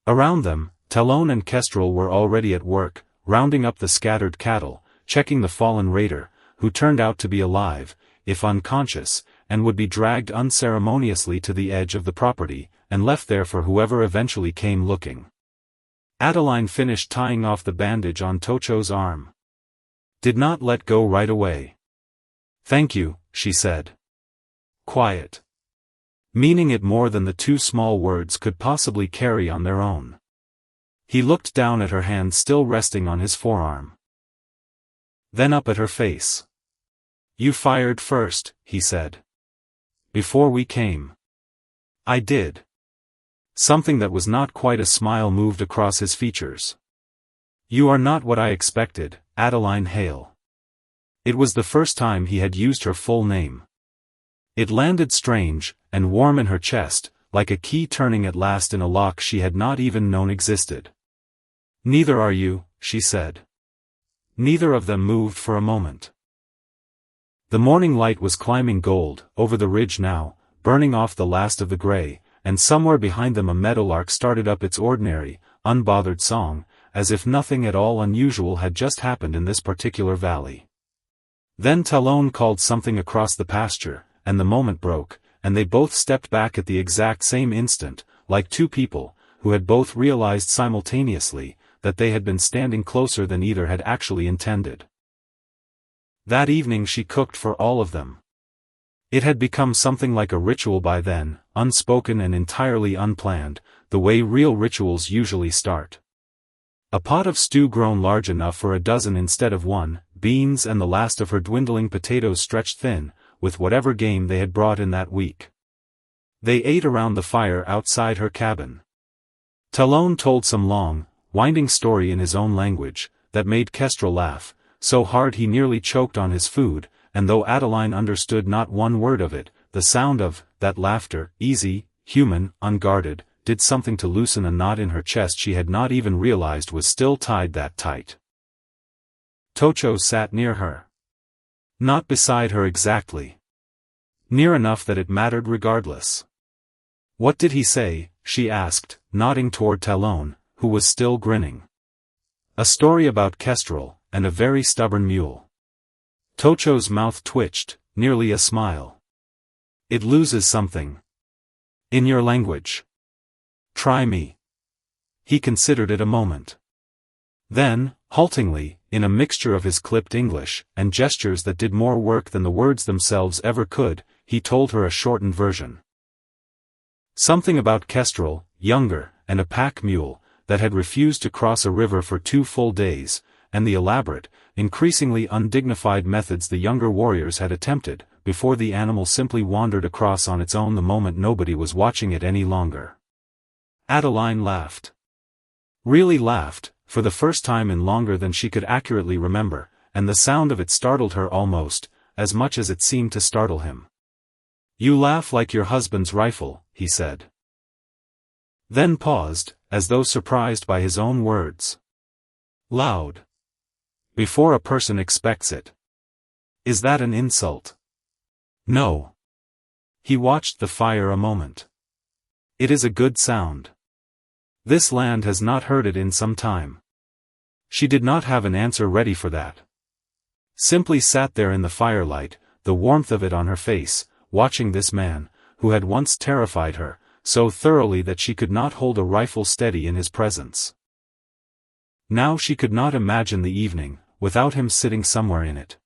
Around them, Talon and Kestrel were already at work, rounding up the scattered cattle, checking the fallen raider, who turned out to be alive, if unconscious, and would be dragged unceremoniously to the edge of the property, and left there for whoever eventually came looking. Adeline finished tying off the bandage on Tocho's arm. Did not let go right away. "Thank you," she said. Quiet. Meaning it more than the two small words could possibly carry on their own. He looked down at her hand still resting on his forearm. Then up at her face. "You fired first," he said. "Before we came." "I did." Something that was not quite a smile moved across his features. "You are not what I expected, Adeline Hale." It was the first time he had used her full name. It landed strange, and warm in her chest, like a key turning at last in a lock she had not even known existed. "Neither are you," she said. Neither of them moved for a moment. The morning light was climbing gold, over the ridge now, burning off the last of the gray, and somewhere behind them a meadowlark started up its ordinary, unbothered song, as if nothing at all unusual had just happened in this particular valley. Then Talon called something across the pasture, and the moment broke, and they both stepped back at the exact same instant, like two people, who had both realized simultaneously, that they had been standing closer than either had actually intended. That evening she cooked for all of them. It had become something like a ritual by then, unspoken and entirely unplanned, the way real rituals usually start. A pot of stew grown large enough for a dozen instead of one, beans and the last of her dwindling potatoes stretched thin, with whatever game they had brought in that week. They ate around the fire outside her cabin. Talon told some long, winding story in his own language, that made Kestrel laugh, so hard he nearly choked on his food, and though Adeline understood not one word of it, the sound of that laughter, easy, human, unguarded, did something to loosen a knot in her chest she had not even realized was still tied that tight. Tocho sat near her. Not beside her exactly. Near enough that it mattered regardless. "What did he say?" she asked, nodding toward Talon, who was still grinning. "A story about Kestrel, and a very stubborn mule." Tocho's mouth twitched, nearly a smile. "It loses something. In your language. Try me." He considered it a moment. Then, haltingly, in a mixture of his clipped English, and gestures that did more work than the words themselves ever could, he told her a shortened version. Something about Kestrel, younger, and a pack mule, that had refused to cross a river for 2 full days, and the elaborate, increasingly undignified methods the younger warriors had attempted, before the animal simply wandered across on its own the moment nobody was watching it any longer. Adeline laughed. Really laughed, for the first time in longer than she could accurately remember, and the sound of it startled her almost, as much as it seemed to startle him. "You laugh like your husband's rifle," he said. Then paused, as though surprised by his own words. "Loud. Before a person expects it. Is that an insult? No. He watched the fire a moment. It is a good sound. This land has not heard it in some time. She did not have an answer ready for that. Simply sat there in the firelight, the warmth of it on her face, watching this man, who had once terrified her, so thoroughly that she could not hold a rifle steady in his presence. Now she could not imagine the evening, without him sitting somewhere in it.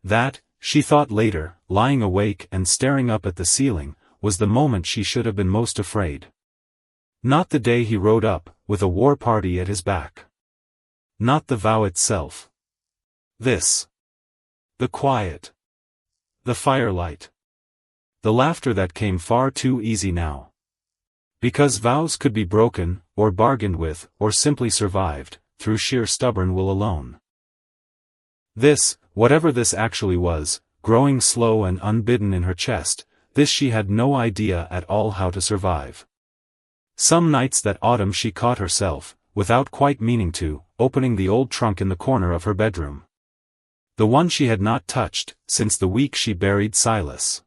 That, she thought later, lying awake and staring up at the ceiling, was the moment she should have been most afraid. Not the day he rode up, with a war party at his back. Not the vow itself. This. The quiet. The firelight. The laughter that came far too easy now. Because vows could be broken, or bargained with, or simply survived, through sheer stubborn will alone. This, whatever this actually was, growing slow and unbidden in her chest, this she had no idea at all how to survive. Some nights that autumn she caught herself, without quite meaning to, opening the old trunk in the corner of her bedroom. The one she had not touched, since the week she buried Silas.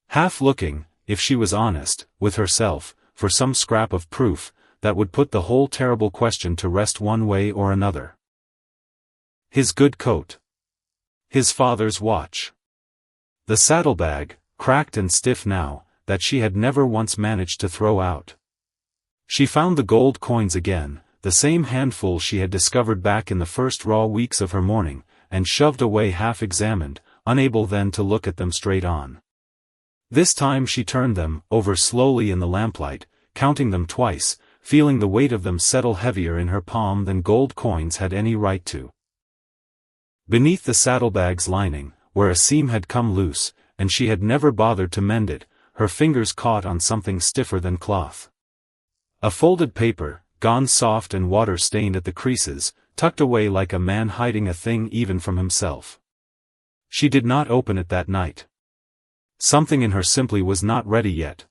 Half looking, if she was honest, with herself, for some scrap of proof, that would put the whole terrible question to rest one way or another. His good coat. His father's watch. The saddlebag, cracked and stiff now, that she had never once managed to throw out. She found the gold coins again, the same handful she had discovered back in the first raw weeks of her mourning, and shoved away half-examined, unable then to look at them straight on. This time she turned them over slowly in the lamplight, counting them twice, feeling the weight of them settle heavier in her palm than gold coins had any right to. Beneath the saddlebag's lining, where a seam had come loose, and she had never bothered to mend it, her fingers caught on something stiffer than cloth. A folded paper, gone soft and water-stained at the creases, tucked away like a man hiding a thing even from himself. She did not open it that night. Something in her simply was not ready yet.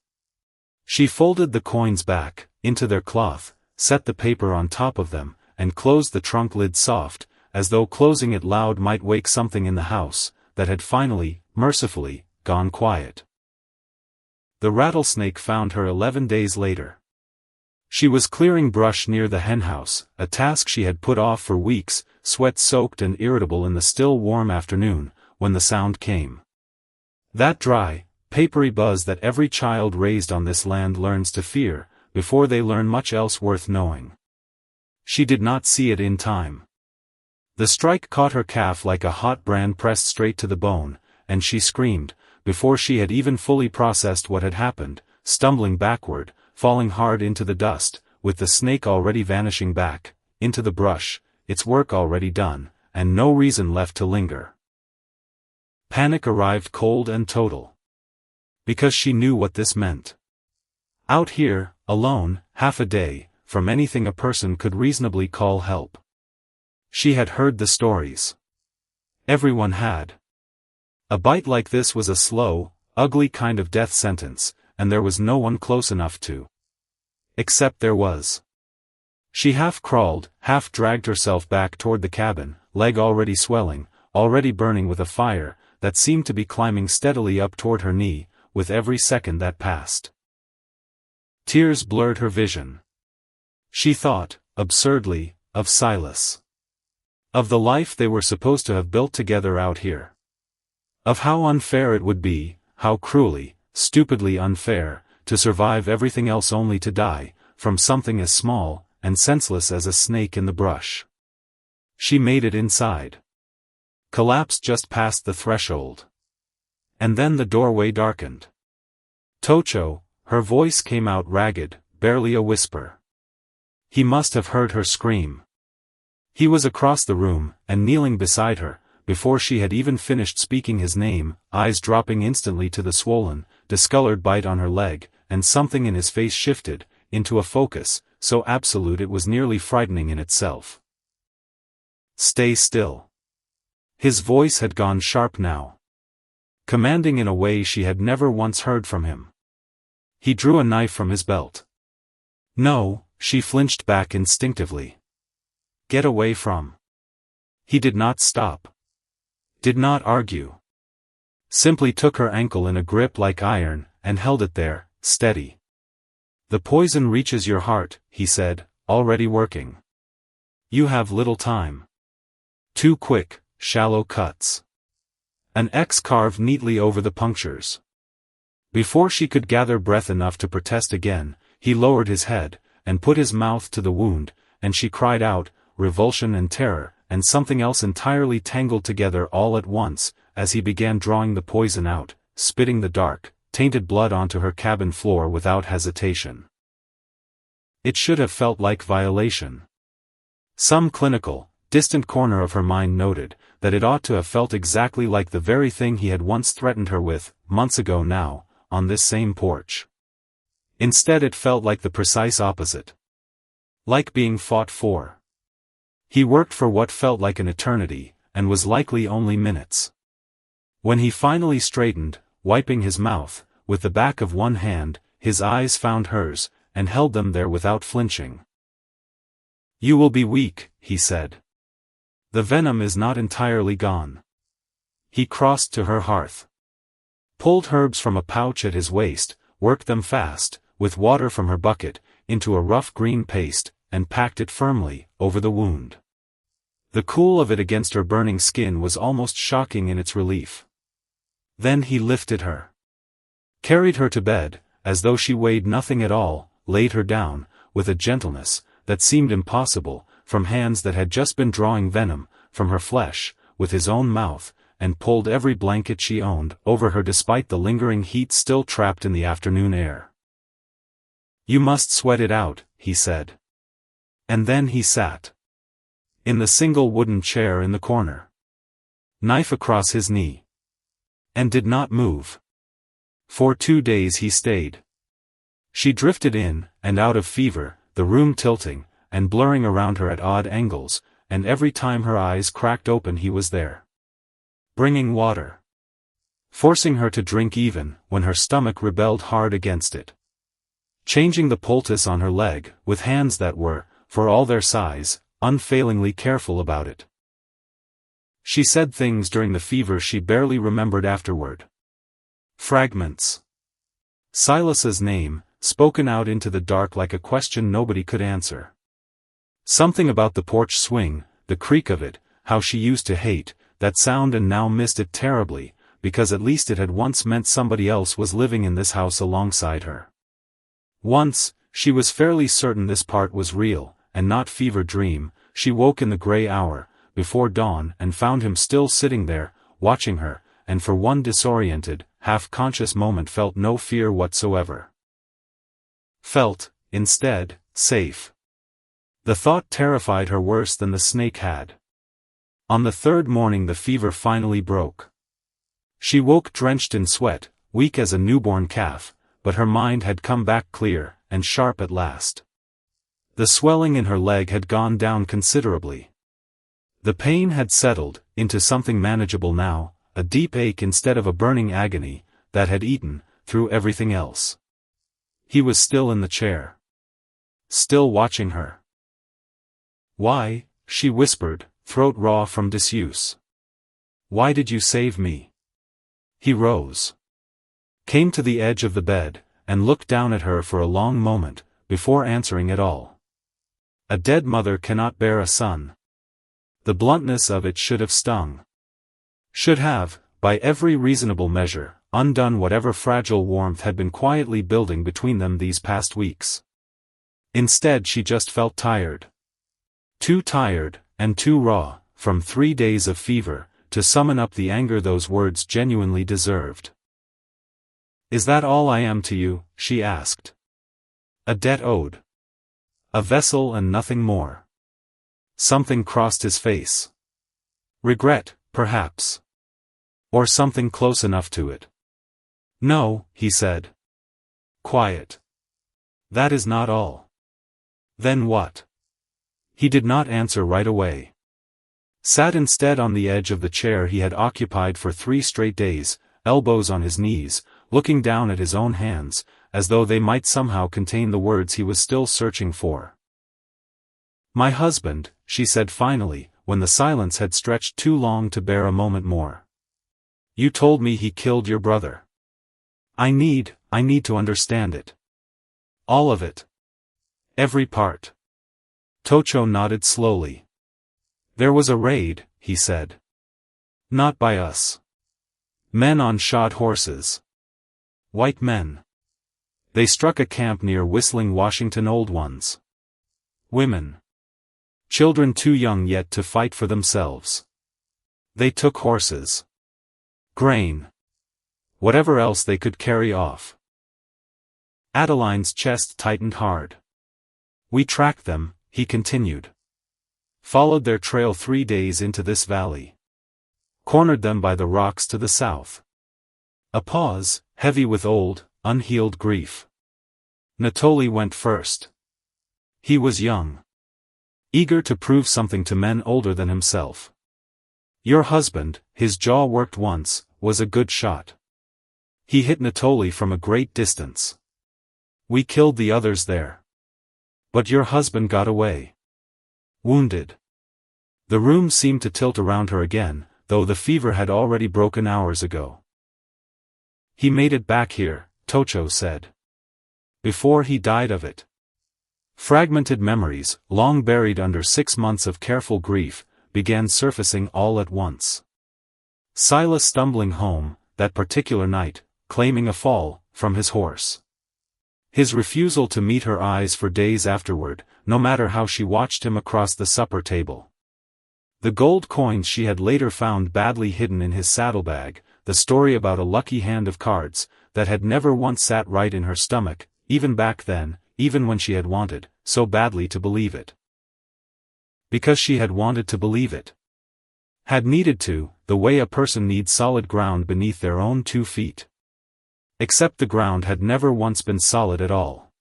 She folded the coins back, into their cloth, set the paper on top of them, and closed the trunk lid soft, as though closing it loud might wake something in the house, that had finally, mercifully, gone quiet. The rattlesnake found her 11 days later. She was clearing brush near the henhouse, a task she had put off for weeks, sweat-soaked and irritable in the still warm afternoon, when the sound came. That dry, papery buzz that every child raised on this land learns to fear, before they learn much else worth knowing. She did not see it in time. The strike caught her calf like a hot brand pressed straight to the bone, and she screamed, before she had even fully processed what had happened, stumbling backward, falling hard into the dust, with the snake already vanishing back, into the brush, its work already done, and no reason left to linger. Panic arrived cold and total. Because she knew what this meant. Out here, alone, half a day, from anything a person could reasonably call help. She had heard the stories. Everyone had. A bite like this was a slow, ugly kind of death sentence, and there was no one close enough to. Except there was. She half crawled, half dragged herself back toward the cabin, leg already swelling, already burning with a fire, that seemed to be climbing steadily up toward her knee, with every second that passed. Tears blurred her vision. She thought, absurdly, of Silas. Of the life they were supposed to have built together out here. Of how unfair it would be, how cruelly, stupidly unfair, to survive everything else only to die, from something as small and senseless as a snake in the brush. She made it inside. Collapsed just past the threshold. And then the doorway darkened. Tocho, her voice came out ragged, barely a whisper. He must have heard her scream. He was across the room, and kneeling beside her, before she had even finished speaking his name, eyes dropping instantly to the swollen, discolored bite on her leg, and something in his face shifted, into a focus, so absolute it was nearly frightening in itself. Stay still. His voice had gone sharp now. Commanding in a way she had never once heard from him. He drew a knife from his belt. No, she flinched back instinctively. Get away from. He did not stop. Did not argue. Simply took her ankle in a grip like iron, and held it there, steady. The poison reaches your heart, he said, already working. You have little time. 2 quick, shallow cuts. An X carved neatly over the punctures. Before she could gather breath enough to protest again, he lowered his head, and put his mouth to the wound, and she cried out, revulsion and terror, and something else entirely tangled together all at once, as he began drawing the poison out, spitting the dark, tainted blood onto her cabin floor without hesitation. It should have felt like violation. Some clinical, distant corner of her mind noted that it ought to have felt exactly like the very thing he had once threatened her with, months ago now, on this same porch. Instead it felt like the precise opposite. Like being fought for. He worked for what felt like an eternity, and was likely only minutes. When he finally straightened, wiping his mouth, with the back of one hand, his eyes found hers, and held them there without flinching. You will be weak, he said. The venom is not entirely gone. He crossed to her hearth. Pulled herbs from a pouch at his waist, worked them fast, with water from her bucket, into a rough green paste, and packed it firmly, over the wound. The cool of it against her burning skin was almost shocking in its relief. Then he lifted her. Carried her to bed, as though she weighed nothing at all, laid her down, with a gentleness that seemed impossible, from hands that had just been drawing venom from her flesh, with his own mouth, and pulled every blanket she owned over her despite the lingering heat still trapped in the afternoon air. You must sweat it out, he said. And then he sat. In the single wooden chair in the corner. Knife across his knee. And did not move. For 2 days he stayed. She drifted in and out of fever, the room tilting and blurring around her at odd angles, and every time her eyes cracked open he was there. Bringing water. Forcing her to drink even when her stomach rebelled hard against it. Changing the poultice on her leg, with hands that were, for all their size, unfailingly careful about it. She said things during the fever she barely remembered afterward. Fragments. Silas's name, spoken out into the dark like a question nobody could answer. Something about the porch swing, the creak of it, how she used to hate that sound and now missed it terribly, because at least it had once meant somebody else was living in this house alongside her. Once, she was fairly certain this part was real, and not fever dream. She woke in the gray hour, before dawn, and found him still sitting there, watching her, and for one disoriented, half-conscious moment felt no fear whatsoever. Felt, instead, safe. The thought terrified her worse than the snake had. On the 3rd morning the fever finally broke. She woke drenched in sweat, weak as a newborn calf, but her mind had come back clear, and sharp at last. The swelling in her leg had gone down considerably. The pain had settled into something manageable now, a deep ache instead of a burning agony, that had eaten through everything else. He was still in the chair. Still watching her. Why, she whispered, throat raw from disuse. Why did you save me? He rose. Came to the edge of the bed, and looked down at her for a long moment, before answering at all. A dead mother cannot bear a son. The bluntness of it should have stung. Should have, by every reasonable measure, undone whatever fragile warmth had been quietly building between them these past weeks. Instead she just felt tired. Too tired, and too raw, from 3 days of fever, to summon up the anger those words genuinely deserved. Is that all I am to you? She asked. A debt owed. A vessel and nothing more. Something crossed his face. Regret, perhaps. Or something close enough to it. No, he said. Quiet. That is not all. Then what? He did not answer right away. Sat instead on the edge of the chair he had occupied for 3 straight days, elbows on his knees, looking down at his own hands, as though they might somehow contain the words he was still searching for. My husband, she said finally, when the silence had stretched too long to bear a moment more. You told me he killed your brother. I need to understand it. All of it. Every part. Tocho nodded slowly. There was a raid, he said. Not by us. Men on shod horses. White men. They struck a camp near Whistling, Washington. Old ones. Women. Children too young yet to fight for themselves. They took horses. Grain. Whatever else they could carry off. Adeline's chest tightened hard. We tracked them, he continued. Followed their trail 3 days into this valley. Cornered them by the rocks to the south. A pause, heavy with old, unhealed grief. Natoli went first. He was young. Eager to prove something to men older than himself. Your husband, his jaw worked once, was a good shot. He hit Natoli from a great distance. We killed the others there. But your husband got away. Wounded. The room seemed to tilt around her again, though the fever had already broken hours ago. He made it back here, Tocho said. Before he died of it. Fragmented memories, long buried under 6 months of careful grief, began surfacing all at once. Silas stumbling home, that particular night, claiming a fall, from his horse. His refusal to meet her eyes for days afterward, no matter how she watched him across the supper table. The gold coins she had later found badly hidden in his saddlebag, the story about a lucky hand of cards, that had never once sat right in her stomach, even back then, even when she had wanted, so badly to believe it. Because she had wanted to believe it. Had needed to, the way a person needs solid ground beneath their own 2 feet. Except the ground had never once been solid at all.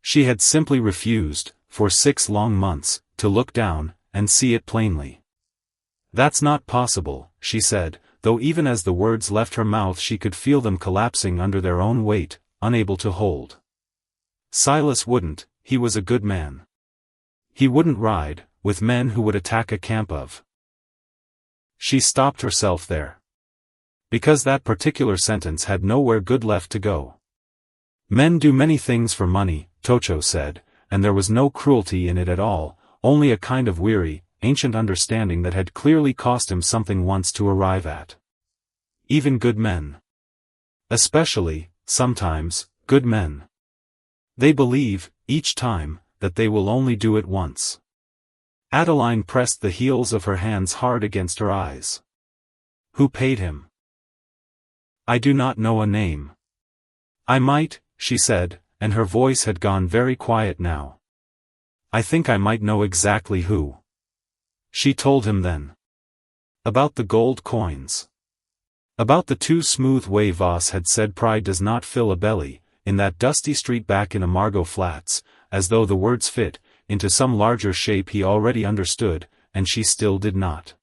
She had simply refused, for 6 long months, to look down, and see it plainly. That's not possible, she said, though even as the words left her mouth she could feel them collapsing under their own weight, unable to hold. Silas wouldn't, he was a good man. He wouldn't ride, with men who would attack a camp of. She stopped herself there. Because that particular sentence had nowhere good left to go. Men do many things for money, Tocho said, and there was no cruelty in it at all, only a kind of weary, ancient understanding that had clearly cost him something once to arrive at. Even good men. Especially, sometimes, good men. They believe, each time, that they will only do it once. Adeline pressed the heels of her hands hard against her eyes. Who paid him? I do not know a name. I might, she said, and her voice had gone very quiet now. I think I might know exactly who. She told him then. About the gold coins. About the too smooth way Voss had said pride does not fill a belly, in that dusty street back in Amargo Flats, as though the words fit, into some larger shape he already understood, and she still did not.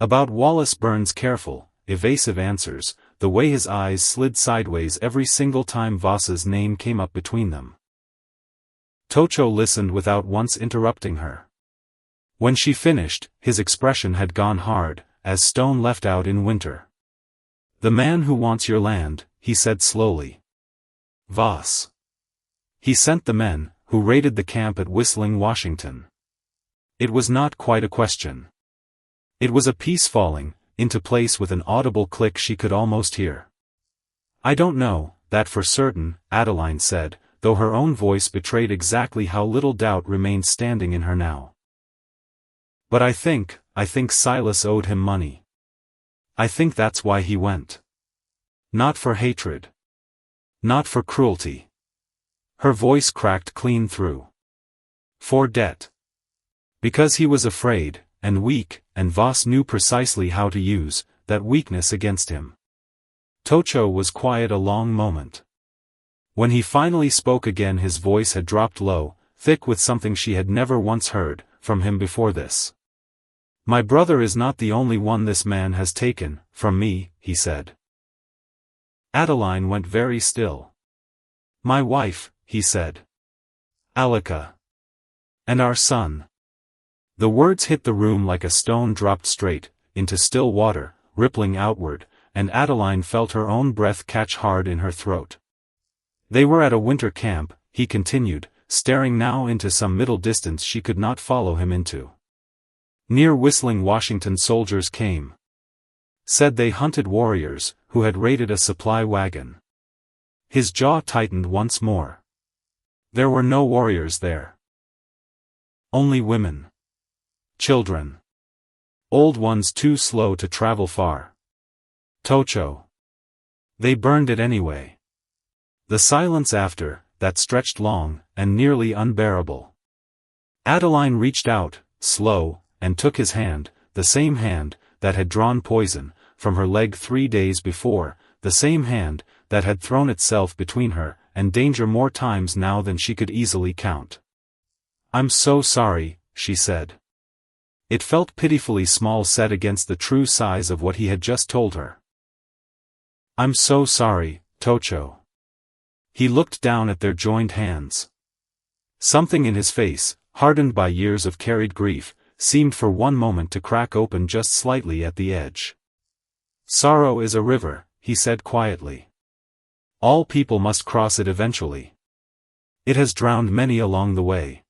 About Wallace Burns' careful, evasive answers, the way his eyes slid sideways every single time Voss's name came up between them. Tocho listened without once interrupting her. When she finished, his expression had gone hard, as stone left out in winter. The man who wants your land, he said slowly. Voss. He sent the men, who raided the camp at Whistling, Washington. It was not quite a question. It was a piece falling into place with an audible click she could almost hear. I don't know, that for certain, Adeline said, though her own voice betrayed exactly how little doubt remained standing in her now. But I think Silas owed him money. I think that's why he went. Not for hatred. Not for cruelty. Her voice cracked clean through. For debt. Because he was afraid, and weak, and Voss knew precisely how to use that weakness against him. Tocho was quiet a long moment. When he finally spoke again his voice had dropped low, thick with something she had never once heard from him before this. My brother is not the only one this man has taken from me, he said. Adeline went very still. My wife, he said. Alika. And our son. The words hit the room like a stone dropped straight into still water, rippling outward, and Adeline felt her own breath catch hard in her throat. They were at a winter camp, he continued, staring now into some middle distance she could not follow him into. Near Whistling Washington soldiers came. Said they hunted warriors, who had raided a supply wagon. His jaw tightened once more. There were no warriors there. Only women. Children. Old ones too slow to travel far. Tocho. They burned it anyway. The silence after, that stretched long, and nearly unbearable. Adeline reached out, slow, and took his hand, the same hand that had drawn poison from her leg 3 days before, the same hand that had thrown itself between her and danger more times now than she could easily count. "I'm so sorry," she said. It felt pitifully small set against the true size of what he had just told her. "I'm so sorry, Tocho." He looked down at their joined hands. Something in his face, hardened by years of carried grief, seemed for one moment to crack open just slightly at the edge. "Sorrow is a river," he said quietly. "All people must cross it eventually. It has drowned many along the way.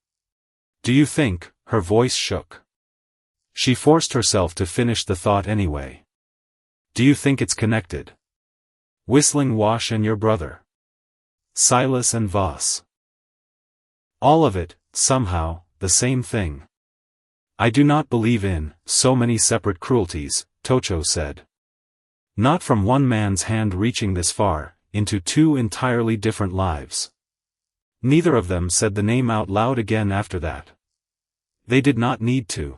Do you think," her voice shook. She forced herself to finish the thought anyway. "Do you think it's connected? Whistling Wash and your brother? Silas and Voss? All of it, somehow, the same thing?" "I do not believe in so many separate cruelties," Tocho said. "Not from one man's hand reaching this far, into two entirely different lives." Neither of them said the name out loud again after that. They did not need to.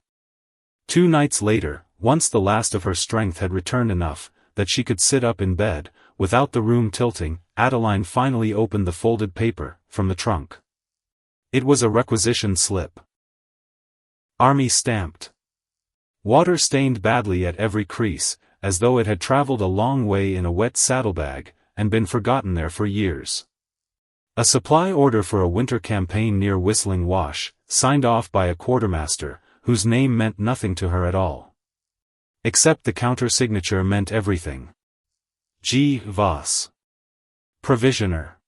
2 nights later, once the last of her strength had returned enough that she could sit up in bed, without the room tilting, Adeline finally opened the folded paper from the trunk. It was a requisition slip. Army stamped. Water stained badly at every crease, as though it had traveled a long way in a wet saddlebag, and been forgotten there for years. A supply order for a winter campaign near Whistling Wash, signed off by a quartermaster, whose name meant nothing to her at all. Except the counter-signature meant everything. G. Voss. Provisioner.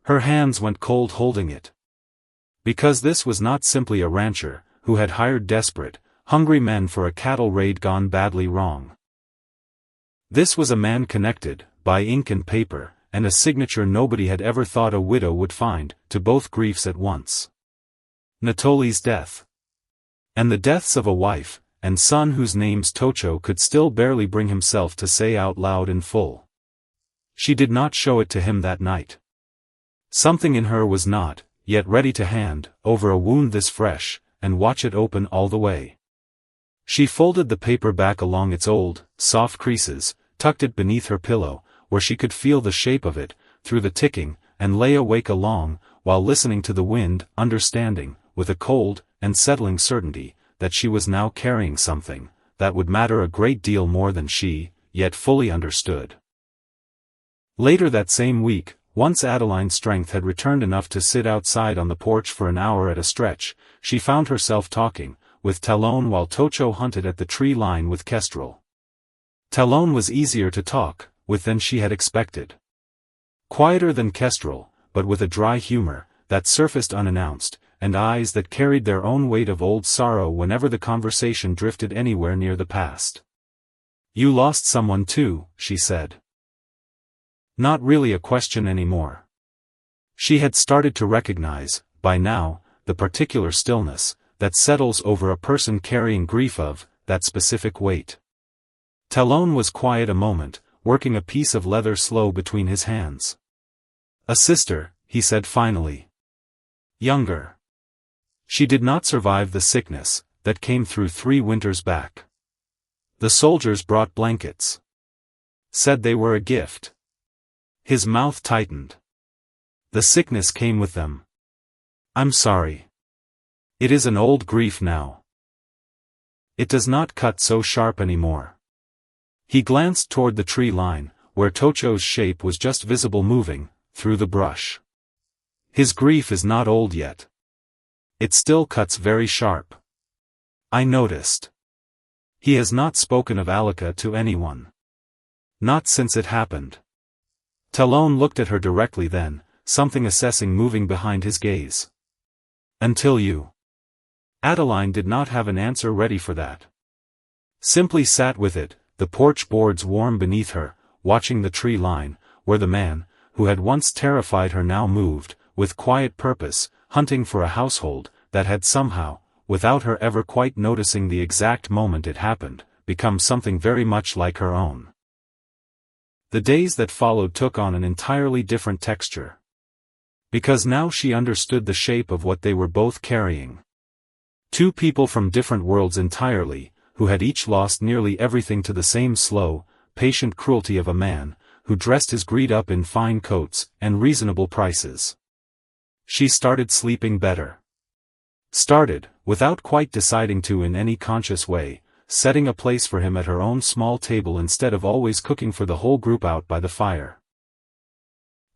Her hands went cold holding it. Because this was not simply a rancher, who had hired desperate, hungry men for a cattle raid gone badly wrong. This was a man connected, by ink and paper, and a signature nobody had ever thought a widow would find, to both griefs at once. Natoli's death. And the deaths of a wife and son whose names Tocho could still barely bring himself to say out loud in full. She did not show it to him that night. Something in her was not, yet ready to hand over a wound this fresh, and watch it open all the way. She folded the paper back along its old, soft creases, tucked it beneath her pillow, where she could feel the shape of it, through the ticking, and lay awake along, while listening to the wind, understanding, with a cold, and settling certainty, that she was now carrying something that would matter a great deal more than she, yet fully understood. Later that same week, once Adeline's strength had returned enough to sit outside on the porch for an hour at a stretch, she found herself talking with Talon while Tocho hunted at the tree line with Kestrel. Talon was easier to talk with than she had expected. Quieter than Kestrel, but with a dry humor that surfaced unannounced, and eyes that carried their own weight of old sorrow whenever the conversation drifted anywhere near the past. "You lost someone too," she said. Not really a question anymore. She had started to recognize, by now, the particular stillness that settles over a person carrying grief of that specific weight. Talon was quiet a moment, working a piece of leather slow between his hands. "A sister," he said finally. "Younger. She did not survive the sickness that came through 3 winters back. The soldiers brought blankets. Said they were a gift." His mouth tightened. "The sickness came with them. I'm sorry. It is an old grief now. It does not cut so sharp anymore." He glanced toward the tree line, where Tocho's shape was just visible moving through the brush. "His grief is not old yet. It still cuts very sharp. I noticed. He has not spoken of Alika to anyone. Not since it happened. Talon looked at her directly then, something assessing moving behind his gaze. Until you. Adeline did not have an answer ready for that. Simply sat with it, the porch boards warm beneath her, watching the tree line, where the man, who had once terrified her now moved, with quiet purpose, hunting for a household, that had somehow, without her ever quite noticing the exact moment it happened, become something very much like her own. The days that followed took on an entirely different texture. Because now she understood the shape of what they were both carrying. Two people from different worlds entirely, who had each lost nearly everything to the same slow, patient cruelty of a man, who dressed his greed up in fine coats and reasonable prices. She started sleeping better. Started, without quite deciding to in any conscious way, setting a place for him at her own small table instead of always cooking for the whole group out by the fire.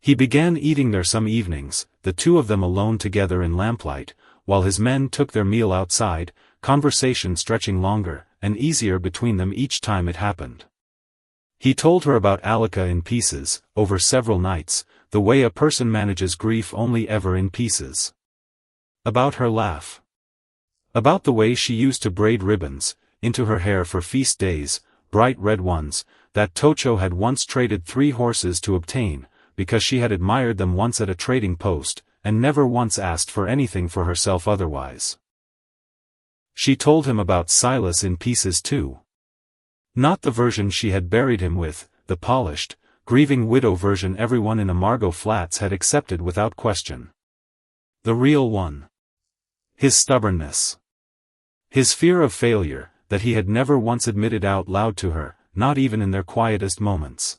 He began eating there some evenings, the two of them alone together in lamplight, while his men took their meal outside, conversation stretching longer and easier between them each time it happened. He told her about Alika in pieces, over several nights, the way a person manages grief only ever in pieces. About her laugh. About the way she used to braid ribbons into her hair for feast days, bright red ones, that Tocho had once traded 3 horses to obtain, because she had admired them once at a trading post, and never once asked for anything for herself otherwise. She told him about Silas in pieces too. Not the version she had buried him with, the polished, grieving widow version everyone in Amargo Flats had accepted without question. The real one. His stubbornness. His fear of failure, that he had never once admitted out loud to her, not even in their quietest moments.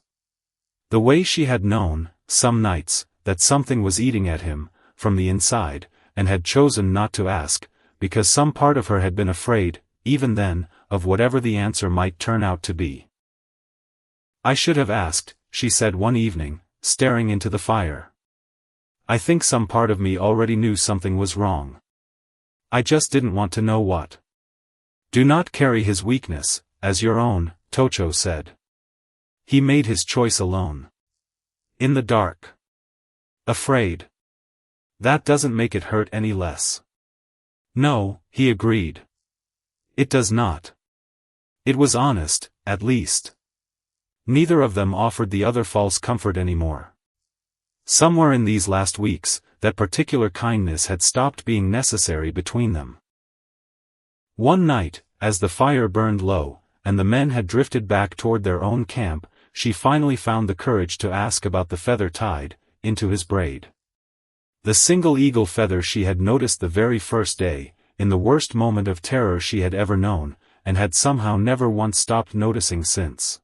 The way she had known, some nights, that something was eating at him, from the inside, and had chosen not to ask, because some part of her had been afraid, even then, of whatever the answer might turn out to be. I should have asked, she said one evening, staring into the fire. I think some part of me already knew something was wrong. I just didn't want to know what. Do not carry his weakness as your own, Tocho said. He made his choice alone. In the dark. Afraid. That doesn't make it hurt any less. No, he agreed. It does not. It was honest, at least. Neither of them offered the other false comfort anymore. Somewhere in these last weeks, that particular kindness had stopped being necessary between them. One night, as the fire burned low, and the men had drifted back toward their own camp, she finally found the courage to ask about the feather tied into his braid. The single eagle feather she had noticed the very first day, in the worst moment of terror she had ever known, and had somehow never once stopped noticing since.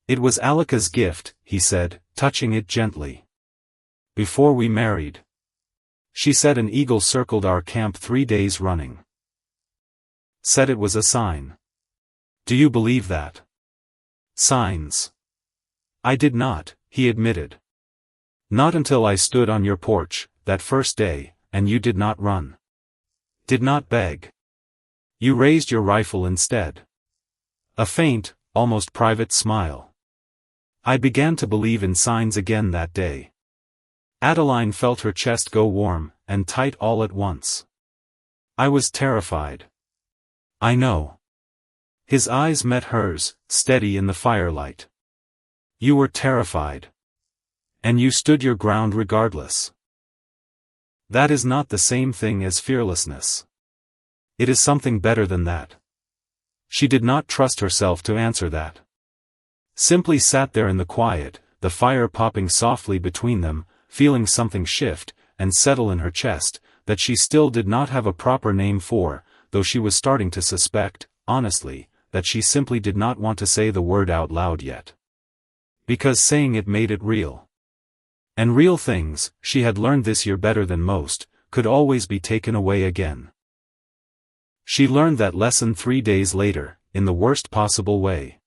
It was Alika's gift, he said, touching it gently. Before we married. She said an eagle circled our camp 3 days running. Said it was a sign. Do you believe that? Signs. I did not, he admitted. Not until I stood on your porch, that first day, and you did not run. Did not beg. You raised your rifle instead. A faint, almost private smile. I began to believe in signs again that day. Adeline felt her chest go warm and tight all at once. I was terrified. I know. His eyes met hers, steady in the firelight. You were terrified. And you stood your ground regardless. That is not the same thing as fearlessness. It is something better than that. She did not trust herself to answer that. Simply sat there in the quiet, the fire popping softly between them, feeling something shift and settle in her chest, that she still did not have a proper name for, though she was starting to suspect, honestly, that she simply did not want to say the word out loud yet. Because saying it made it real. And real things, she had learned this year better than most, could always be taken away again. She learned that lesson 3 days later, in the worst possible way.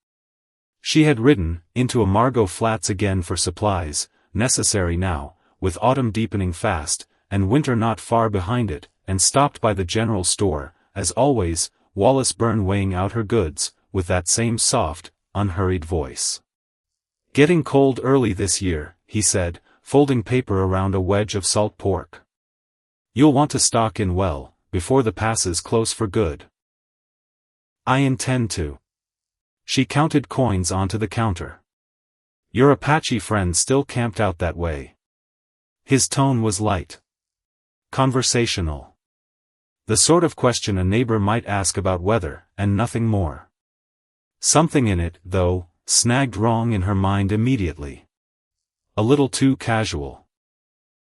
She had ridden into Amargo Flats again for supplies, necessary now, with autumn deepening fast, and winter not far behind it, and stopped by the general store, as always, Wallace Byrne weighing out her goods, with that same soft, unhurried voice. "Getting cold early this year," he said, folding paper around a wedge of salt pork. "You'll want to stock in well, before the passes close for good." "I intend to." She counted coins onto the counter. "Your Apache friend still camped out that way?" His tone was light. Conversational. The sort of question a neighbor might ask about weather, and nothing more. Something in it, though, snagged wrong in her mind immediately. A little too casual.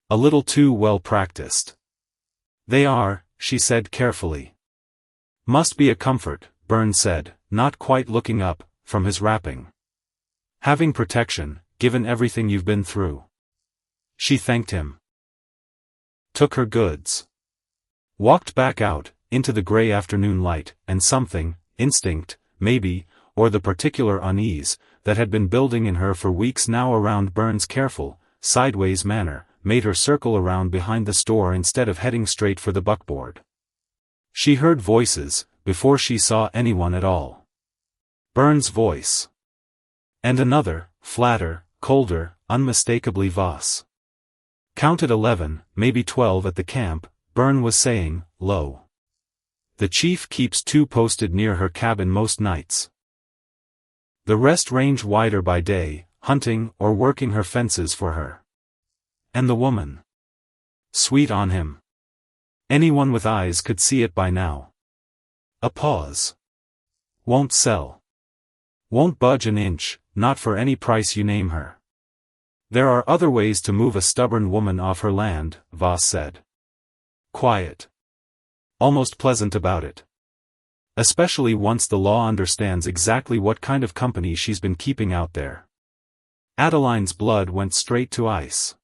A little too well practiced. "They are," she said carefully. "Must be a comfort," Byrne said, not quite looking up from his wrapping. "Having protection, given everything you've been through." She thanked him. Took her goods. Walked back out, into the gray afternoon light, and something, instinct, maybe, or the particular unease, that had been building in her for weeks now around Byrne's careful, sideways manner, made her circle around behind the store instead of heading straight for the buckboard. She heard voices, before she saw anyone at all. Byrne's voice. And another, flatter, colder, unmistakably Voss. "Counted 11, maybe 12 at the camp," Byrne was saying, low. "The chief keeps 2 posted near her cabin most nights. The rest range wider by day, hunting or working her fences for her. And the woman. Sweet on him. Anyone with eyes could see it by now." A pause. "Won't sell. Won't budge an inch, not for any price you name her. There are other ways to move a stubborn woman off her land," Voss said. Quiet. Almost pleasant about it. Especially once the law understands exactly what kind of company she's been keeping out there. Adeline's blood went straight to ice.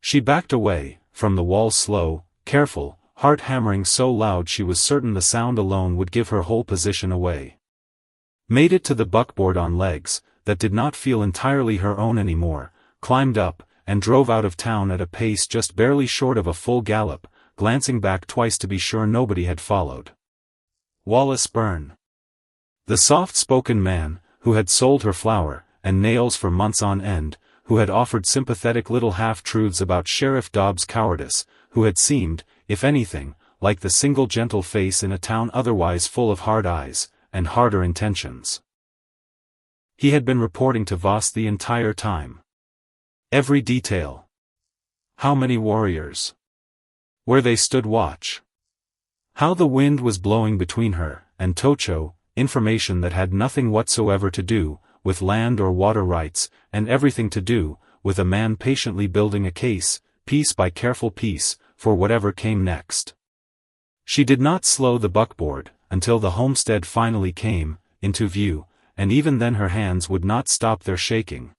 She backed away, from the wall slow, careful, heart hammering so loud she was certain the sound alone would give her whole position away. Made it to the buckboard on legs, that did not feel entirely her own anymore, climbed up, and drove out of town at a pace just barely short of a full gallop, glancing back twice to be sure nobody had followed. Wallace Byrne. The soft-spoken man, who had sold her flour and nails for months on end, who had offered sympathetic little half-truths about Sheriff Dobbs' cowardice, who had seemed, if anything, like the single gentle face in a town otherwise full of hard eyes, and harder intentions. He had been reporting to Voss the entire time. Every detail. How many warriors? Where they stood watch. How the wind was blowing between her and Tocho, information that had nothing whatsoever to do with land or water rights, and everything to do with a man patiently building a case, piece by careful piece, for whatever came next. She did not slow the buckboard until the homestead finally came into view, and even then her hands would not stop their shaking.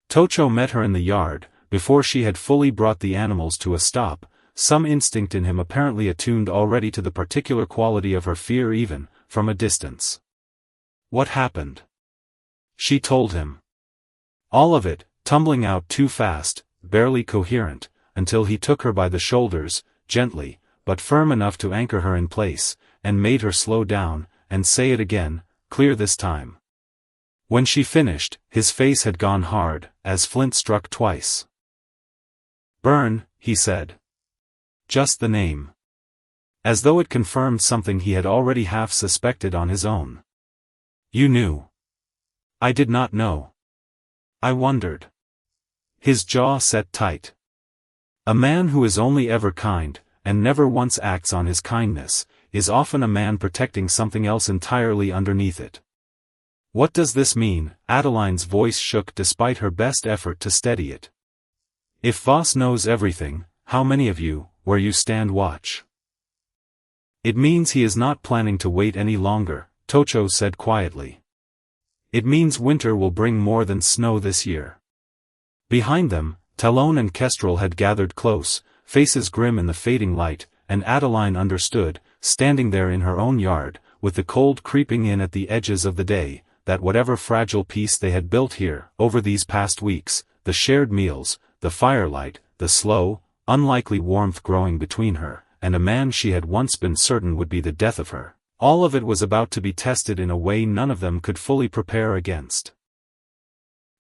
Tocho met her in the yard, before she had fully brought the animals to a stop, some instinct in him apparently attuned already to the particular quality of her fear even, from a distance. What happened? She told him. All of it, tumbling out too fast, barely coherent, until he took her by the shoulders, gently, but firm enough to anchor her in place, and made her slow down, and say it again, clear this time. When she finished, his face had gone hard, as flint struck twice. "Byrne," he said. Just the name. As though it confirmed something he had already half suspected on his own. "You knew." "I did not know. I wondered." His jaw set tight. A man who is only ever kind, and never once acts on his kindness, is often a man protecting something else entirely underneath it. "What does this mean?" Adeline's voice shook despite her best effort to steady it. "If Voss knows everything, how many of you, where you stand watch?" "It means he is not planning to wait any longer," Tocho said quietly. "It means winter will bring more than snow this year." Behind them, Talon and Kestrel had gathered close, faces grim in the fading light, and Adeline understood, standing there in her own yard, with the cold creeping in at the edges of the day, that whatever fragile peace they had built here, over these past weeks, the shared meals, the firelight, the slow, unlikely warmth growing between her and a man she had once been certain would be the death of her. All of it was about to be tested in a way none of them could fully prepare against.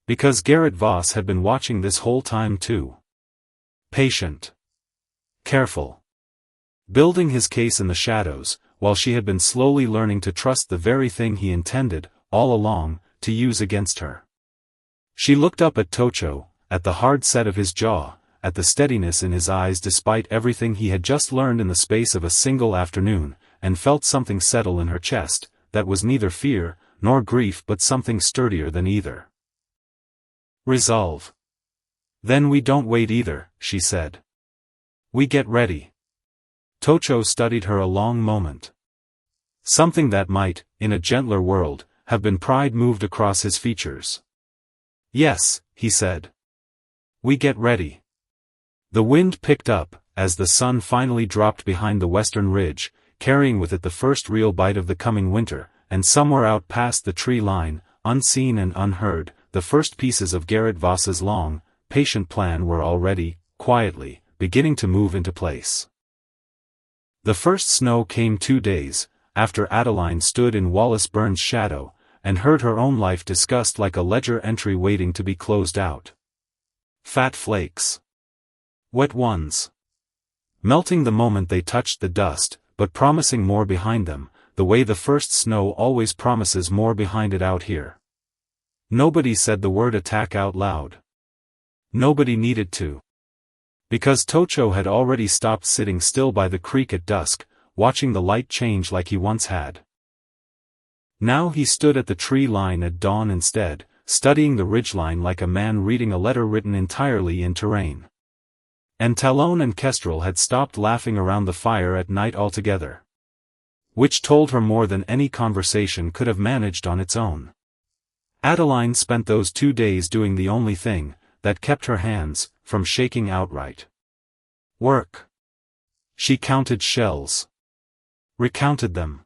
Because Garrett Voss had been watching this whole time too. Patient. Careful. Building his case in the shadows, while she had been slowly learning to trust the very thing he intended, all along, to use against her. She looked up at Tocho, at the hard set of his jaw, at the steadiness in his eyes despite everything he had just learned in the space of a single afternoon, and felt something settle in her chest, that was neither fear, nor grief but something sturdier than either. Resolve. Then we don't wait either, she said. We get ready. Tocho studied her a long moment. Something that might, in a gentler world, have been pride moved across his features. Yes, he said. We get ready. The wind picked up, as the sun finally dropped behind the western ridge, carrying with it the first real bite of the coming winter, and somewhere out past the tree line, unseen and unheard, the first pieces of Garrett Voss's long, patient plan were already, quietly, beginning to move into place. The first snow came 2 days, after Adeline stood in Wallace Burns' shadow, and heard her own life discussed like a ledger entry waiting to be closed out. Fat flakes. Wet ones. Melting the moment they touched the dust, but promising more behind them, the way the first snow always promises more behind it out here. Nobody said the word attack out loud. Nobody needed to. Because Tocho had already stopped sitting still by the creek at dusk, watching the light change like he once had. Now he stood at the tree line at dawn instead, studying the ridgeline like a man reading a letter written entirely in terrain. And Talon and Kestrel had stopped laughing around the fire at night altogether. Which told her more than any conversation could have managed on its own. Adeline spent those 2 days doing the only thing that kept her hands from shaking outright. Work. She counted shells. Recounted them.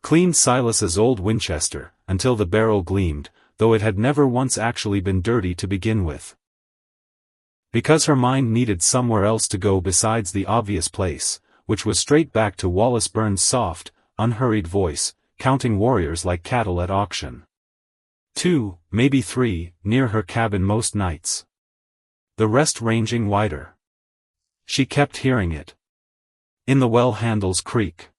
Cleaned Silas's old Winchester, until the barrel gleamed, though it had never once actually been dirty to begin with. Because her mind needed somewhere else to go besides the obvious place, which was straight back to Wallace Burns' soft, unhurried voice, counting warriors like cattle at auction. 2, maybe 3, near her cabin most nights. The rest ranging wider. She kept hearing it. In the well handles creak.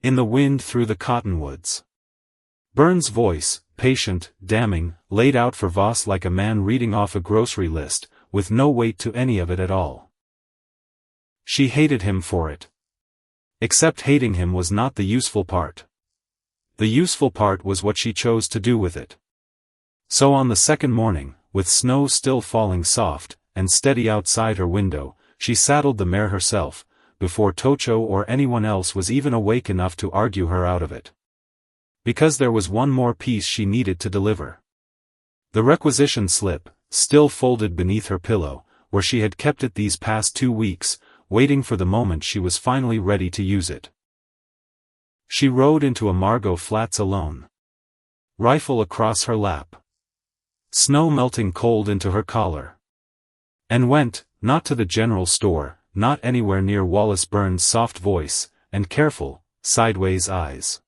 In the wind through the cottonwoods. Burns' voice, patient, damning, laid out for Voss like a man reading off a grocery list, with no weight to any of it at all. She hated him for it. Except hating him was not the useful part. The useful part was what she chose to do with it. So on the second morning, with snow still falling soft and steady outside her window, she saddled the mare herself, before Tocho or anyone else was even awake enough to argue her out of it. Because there was one more piece she needed to deliver. The requisition slip, still folded beneath her pillow, where she had kept it these past 2 weeks, waiting for the moment she was finally ready to use it. She rode into Amargo Flats alone. Rifle across her lap. Snow melting cold into her collar. And went, not to the general store, not anywhere near Wallace Burns' soft voice, and careful, sideways eyes.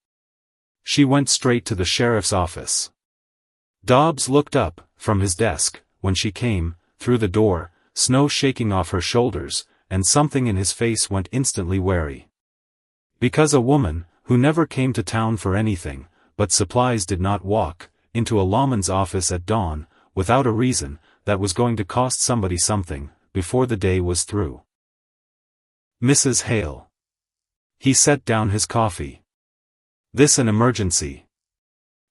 She went straight to the sheriff's office. Dobbs looked up, from his desk, when she came, through the door, snow shaking off her shoulders, and something in his face went instantly wary. Because a woman, who never came to town for anything, but supplies did not walk, into a lawman's office at dawn, without a reason, that was going to cost somebody something, before the day was through. Mrs. Hale. He set down his coffee. This an emergency.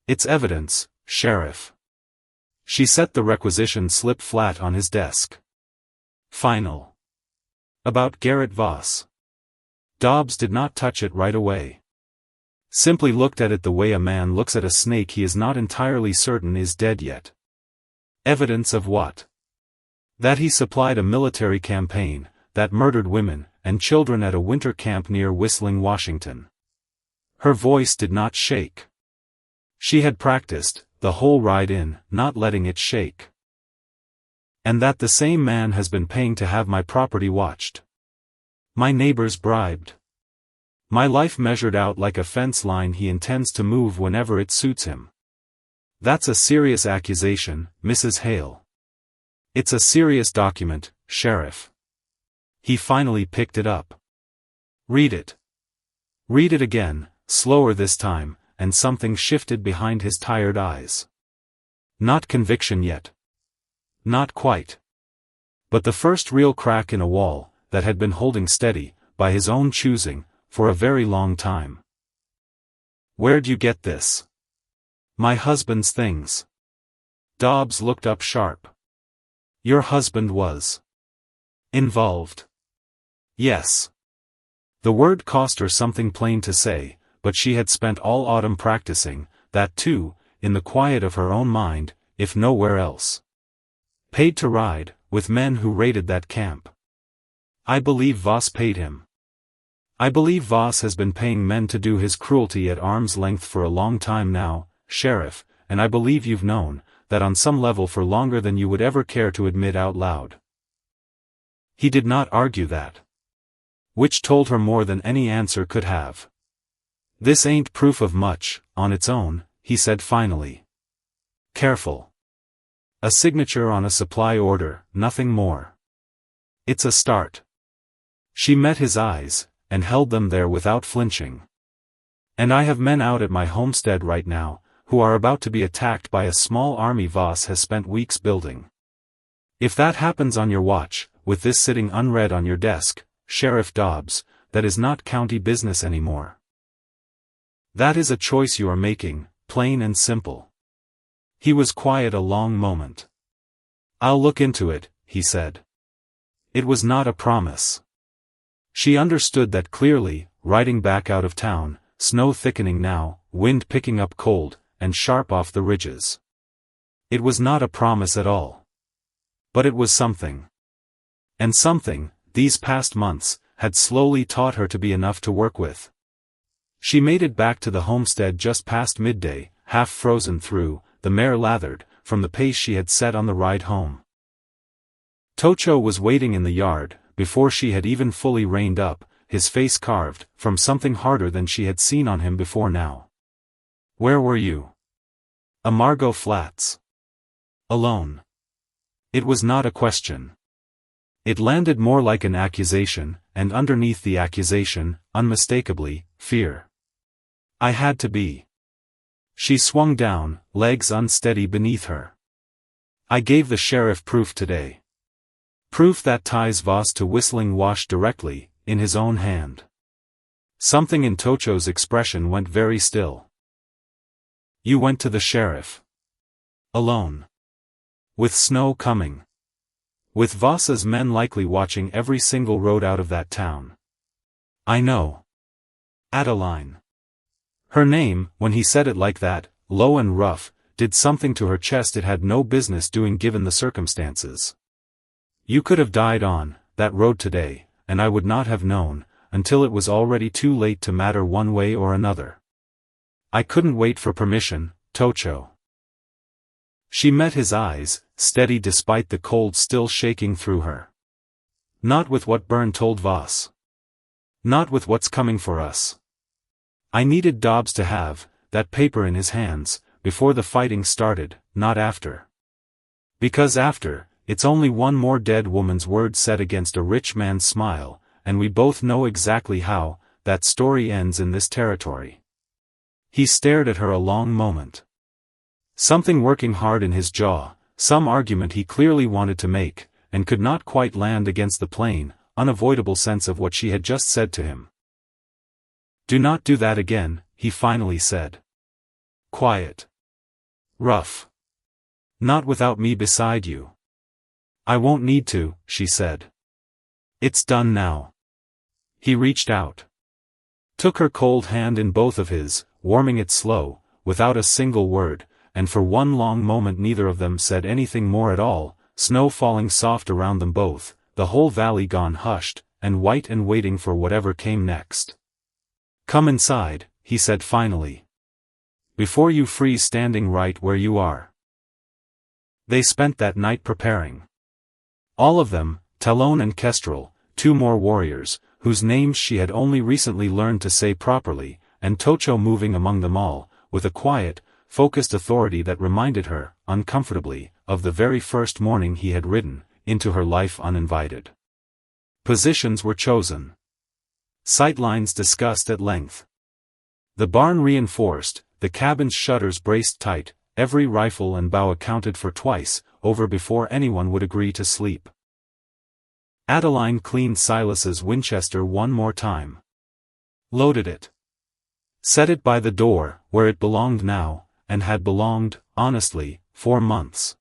It's evidence, Sheriff. She set the requisition slip flat on his desk. Final. About Garrett Voss. Dobbs did not touch it right away. Simply looked at it the way a man looks at a snake he is not entirely certain is dead yet. Evidence of what? That he supplied a military campaign, that murdered women and children at a winter camp near Whistling, Washington. Her voice did not shake. She had practiced, the whole ride in, not letting it shake. And that the same man has been paying to have my property watched. My neighbor's bribed. My life measured out like a fence line he intends to move whenever it suits him. That's a serious accusation, Mrs. Hale. It's a serious document, Sheriff. He finally picked it up. Read it. Read it again, slower this time, and something shifted behind his tired eyes. Not conviction yet. Not quite. But the first real crack in a wall, that had been holding steady, by his own choosing, for a very long time. Where'd you get this? My husband's things. Dobbs looked up sharp. Your husband was involved. Yes. The word cost her something plain to say, but she had spent all autumn practicing, that too, in the quiet of her own mind, if nowhere else. Paid to ride, with men who raided that camp. I believe Voss paid him. I believe Voss has been paying men to do his cruelty at arm's length for a long time now, Sheriff, and I believe you've known that on some level for longer than you would ever care to admit out loud. He did not argue that. Which told her more than any answer could have. This ain't proof of much, on its own, he said finally. Careful. A signature on a supply order, nothing more. It's a start. She met his eyes, and held them there without flinching. And I have men out at my homestead right now, who are about to be attacked by a small army Voss has spent weeks building. If that happens on your watch, with this sitting unread on your desk, Sheriff Dobbs, that is not county business anymore. That is a choice you are making, plain and simple. He was quiet a long moment. I'll look into it, he said. It was not a promise. She understood that clearly, riding back out of town, snow thickening now, wind picking up cold, and sharp off the ridges. It was not a promise at all. But it was something. And something, these past months, had slowly taught her to be enough to work with. She made it back to the homestead just past midday, half frozen through, the mare lathered, from the pace she had set on the ride home. Tocho was waiting in the yard, before she had even fully reined up, his face carved, from something harder than she had seen on him before now. Where were you? Amargo Flats. Alone. It was not a question. It landed more like an accusation, and underneath the accusation, unmistakably, fear. I had to be. She swung down, legs unsteady beneath her. I gave the sheriff proof today. Proof that ties Voss to Whistling Wash directly, in his own hand. Something in Tocho's expression went very still. You went to the sheriff. Alone. With snow coming. With Voss's men likely watching every single road out of that town. I know. Adeline. Her name, when he said it like that, low and rough, did something to her chest it had no business doing given the circumstances. You could have died on that road today, and I would not have known, until it was already too late to matter one way or another. I couldn't wait for permission, Tocho. She met his eyes, steady despite the cold still shaking through her. Not with what Byrne told Voss. Not with what's coming for us. I needed Dobbs to have that paper in his hands, before the fighting started, not after. Because after, it's only one more dead woman's word said against a rich man's smile, and we both know exactly how that story ends in this territory. He stared at her a long moment. Something working hard in his jaw, some argument he clearly wanted to make, and could not quite land against the plain, unavoidable sense of what she had just said to him. Do not do that again, he finally said. Quiet. Rough. Not without me beside you. I won't need to, she said. It's done now. He reached out. Took her cold hand in both of his, warming it slow, without a single word, and for one long moment neither of them said anything more at all, snow falling soft around them both, the whole valley gone hushed, and white and waiting for whatever came next. Come inside, he said finally. Before you freeze standing right where you are. They spent that night preparing. All of them, Talon and Kestrel, two more warriors, whose names she had only recently learned to say properly, and Tocho moving among them all, with a quiet, focused authority that reminded her, uncomfortably, of the very first morning he had ridden into her life uninvited. Positions were chosen. Sightlines discussed at length. The barn reinforced, the cabin's shutters braced tight, every rifle and bow accounted for twice over before anyone would agree to sleep. Adeline cleaned Silas's Winchester one more time. Loaded it. Set it by the door, where it belonged now, and had belonged, honestly, for months.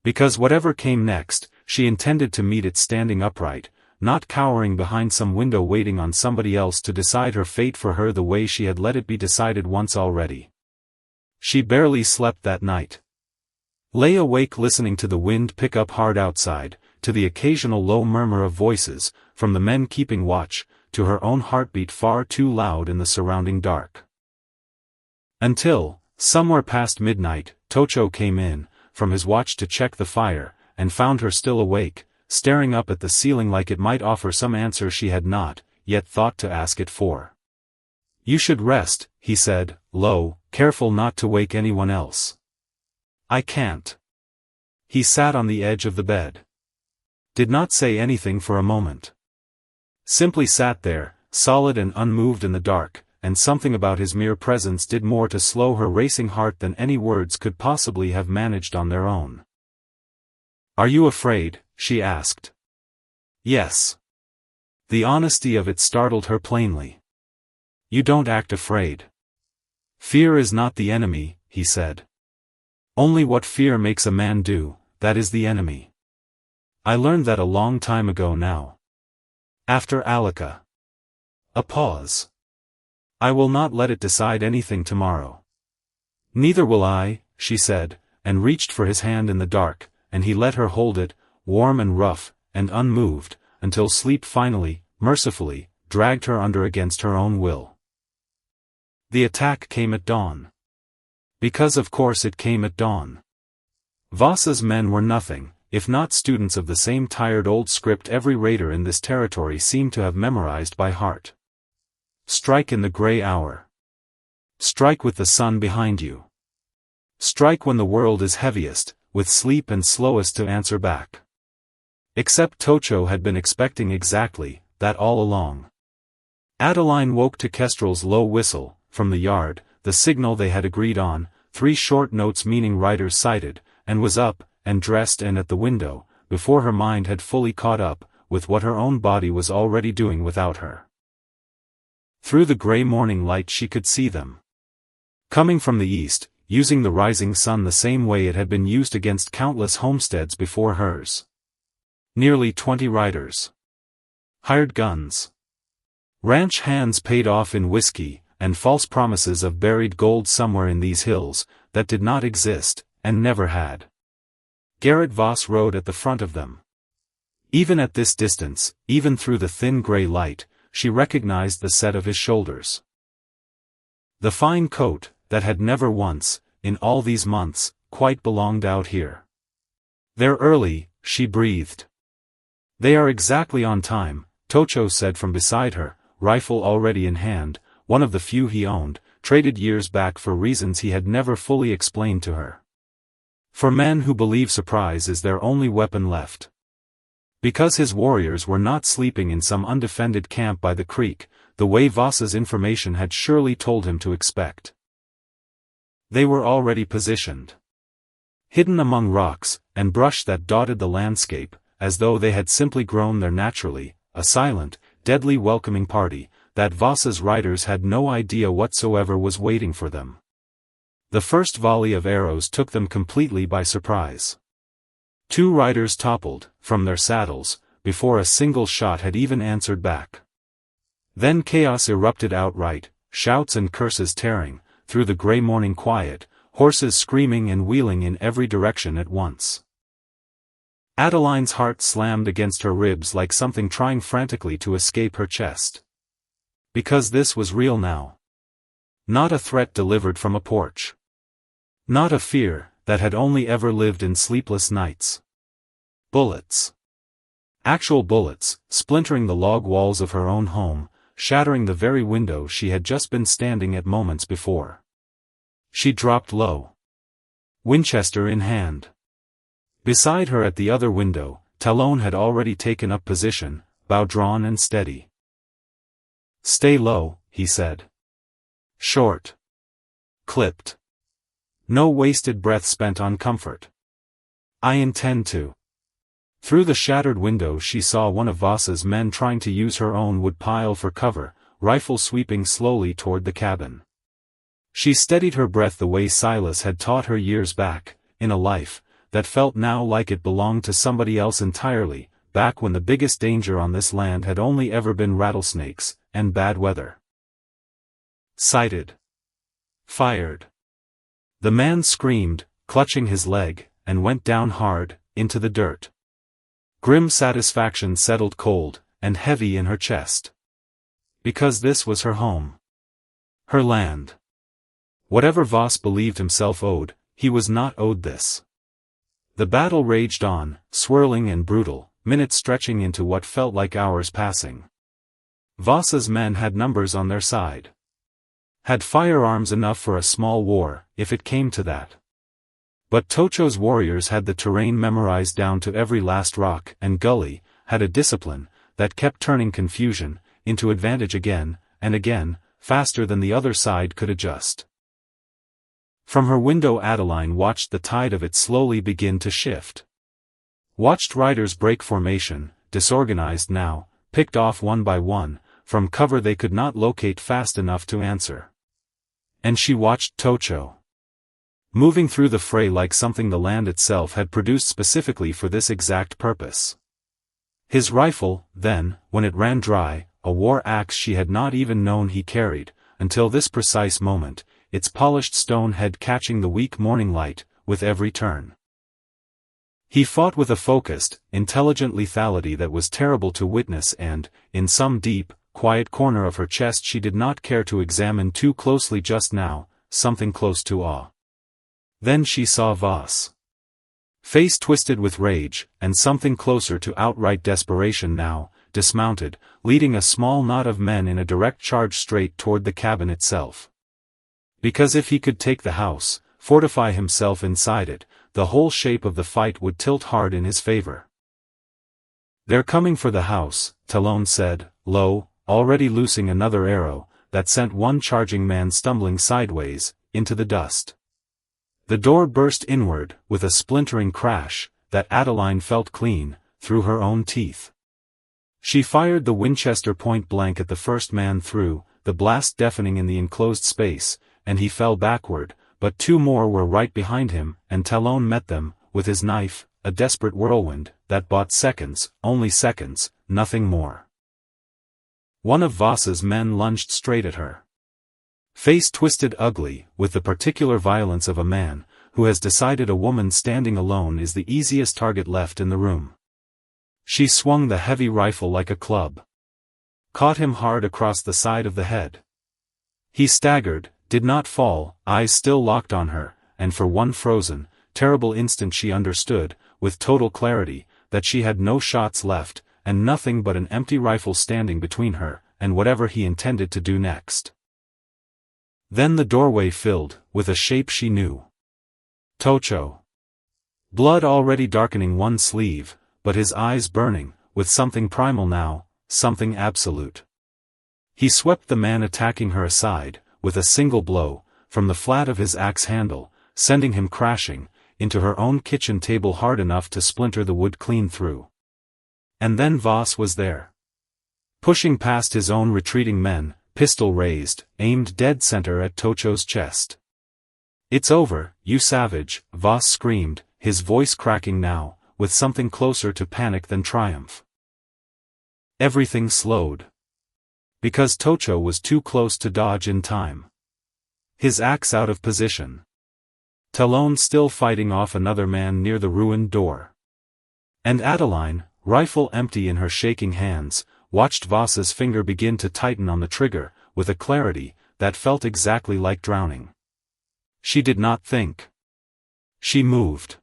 Because whatever came next, she intended to meet it standing upright, not cowering behind some window waiting on somebody else to decide her fate for her the way she had let it be decided once already. She barely slept that night. Lay awake listening to the wind pick up hard outside, to the occasional low murmur of voices, from the men keeping watch, to her own heartbeat far too loud in the surrounding dark. Until, somewhere past midnight, Tocho came in, from his watch to check the fire, and found her still awake, staring up at the ceiling like it might offer some answer she had not yet thought to ask it for. "You should rest," he said, low, careful not to wake anyone else. "I can't." He sat on the edge of the bed. Did not say anything for a moment. Simply sat there, solid and unmoved in the dark, and something about his mere presence did more to slow her racing heart than any words could possibly have managed on their own. "Are you afraid?" she asked. "Yes." The honesty of it startled her plainly. "You don't act afraid." "Fear is not the enemy," he said. "Only what fear makes a man do, that is the enemy. I learned that a long time ago now." After Alika. A pause. "I will not let it decide anything tomorrow." "Neither will I," she said, and reached for his hand in the dark, and he let her hold it, warm and rough, and unmoved, until sleep finally, mercifully, dragged her under against her own will. The attack came at dawn. Because of course it came at dawn. Voss's men were nothing, if not students of the same tired old script every raider in this territory seemed to have memorized by heart. Strike in the gray hour. Strike with the sun behind you. Strike when the world is heaviest, with sleep and slowest to answer back. Except Tocho had been expecting exactly that all along. Adeline woke to Kestrel's low whistle, from the yard, the signal they had agreed on, 3 short notes meaning riders sighted, and was up, and dressed and at the window, before her mind had fully caught up with what her own body was already doing without her. Through the gray morning light she could see them. Coming from the east, using the rising sun the same way it had been used against countless homesteads before hers. Nearly 20 riders. Hired guns. Ranch hands paid off in whiskey, and false promises of buried gold somewhere in these hills, that did not exist, and never had. Garrett Voss rode at the front of them. Even at this distance, even through the thin gray light, she recognized the set of his shoulders. The fine coat, that had never once, in all these months, quite belonged out here. "They're early," she breathed. "They are exactly on time," Tocho said from beside her, rifle already in hand, one of the few he owned, traded years back for reasons he had never fully explained to her. For men who believe surprise is their only weapon left. Because his warriors were not sleeping in some undefended camp by the creek, the way Voss's information had surely told him to expect. They were already positioned. Hidden among rocks and brush that dotted the landscape, as though they had simply grown there naturally, a silent, deadly welcoming party, that Voss's riders had no idea whatsoever was waiting for them. The first volley of arrows took them completely by surprise. 2 riders toppled from their saddles, before a single shot had even answered back. Then chaos erupted outright, shouts and curses tearing through the gray morning quiet, horses screaming and wheeling in every direction at once. Adeline's heart slammed against her ribs like something trying frantically to escape her chest. Because this was real now. Not a threat delivered from a porch. Not a fear that had only ever lived in sleepless nights. Bullets. Actual bullets, splintering the log walls of her own home, shattering the very window she had just been standing at moments before. She dropped low, Winchester in hand. Beside her at the other window, Talon had already taken up position, bow drawn and steady. "Stay low," he said. "Short. Clipped. No wasted breath spent on comfort. I intend to." Through the shattered window she saw one of Voss's men trying to use her own wood pile for cover, rifle sweeping slowly toward the cabin. She steadied her breath the way Silas had taught her years back, in a life that felt now like it belonged to somebody else entirely, back when the biggest danger on this land had only ever been rattlesnakes, and bad weather. Sighted. Fired. The man screamed, clutching his leg, and went down hard, into the dirt. Grim satisfaction settled cold, and heavy in her chest. Because this was her home. Her land. Whatever Voss believed himself owed, he was not owed this. The battle raged on, swirling and brutal, minutes stretching into what felt like hours passing. Voss's men had numbers on their side. Had firearms enough for a small war, if it came to that. But Tocho's warriors had the terrain memorized down to every last rock and gully, had a discipline that kept turning confusion into advantage again and again, faster than the other side could adjust. From her window Adeline watched the tide of it slowly begin to shift. Watched riders break formation, disorganized now, picked off one by one, from cover they could not locate fast enough to answer. And she watched Tocho, moving through the fray like something the land itself had produced specifically for this exact purpose. His rifle, then, when it ran dry, a war axe she had not even known he carried, until this precise moment, its polished stone head catching the weak morning light, with every turn. He fought with a focused, intelligent lethality that was terrible to witness and, in some deep, quiet corner of her chest she did not care to examine too closely just now, something close to awe. Then she saw Voss. Face twisted with rage, and something closer to outright desperation now, dismounted, leading a small knot of men in a direct charge straight toward the cabin itself. Because if he could take the house, fortify himself inside it, the whole shape of the fight would tilt hard in his favor. "They're coming for the house," Talon said, low, already loosing another arrow, that sent one charging man stumbling sideways, into the dust. The door burst inward, with a splintering crash, that Adeline felt clean, through her own teeth. She fired the Winchester point blank at the first man through, the blast deafening in the enclosed space, and he fell backward, but two more were right behind him, and Talon met them, with his knife, a desperate whirlwind, that bought seconds, only seconds, nothing more. One of Voss's men lunged straight at her. Face twisted ugly, with the particular violence of a man, who has decided a woman standing alone is the easiest target left in the room. She swung the heavy rifle like a club. Caught him hard across the side of the head. He staggered, did not fall, eyes still locked on her, and for one frozen, terrible instant she understood, with total clarity, that she had no shots left, and nothing but an empty rifle standing between her, and whatever he intended to do next. Then the doorway filled, with a shape she knew. Tocho. Blood already darkening one sleeve, but his eyes burning, with something primal now, something absolute. He swept the man attacking her aside, with a single blow, from the flat of his axe handle, sending him crashing, into her own kitchen table hard enough to splinter the wood clean through. And then Voss was there. Pushing past his own retreating men, pistol raised, aimed dead center at Tocho's chest. "It's over, you savage," Voss screamed, his voice cracking now, with something closer to panic than triumph. Everything slowed. Because Tocho was too close to dodge in time. His axe out of position. Talon still fighting off another man near the ruined door. And Adeline, rifle empty in her shaking hands, watched Voss's finger begin to tighten on the trigger, with a clarity that felt exactly like drowning. She did not think. She moved.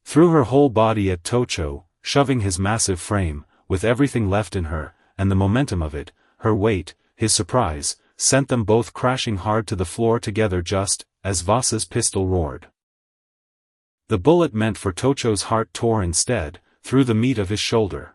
Threw her whole body at Tocho, shoving his massive frame, with everything left in her, and the momentum of it, her weight, his surprise, sent them both crashing hard to the floor together just as Voss's pistol roared. The bullet meant for Tocho's heart tore instead, through the meat of his shoulder.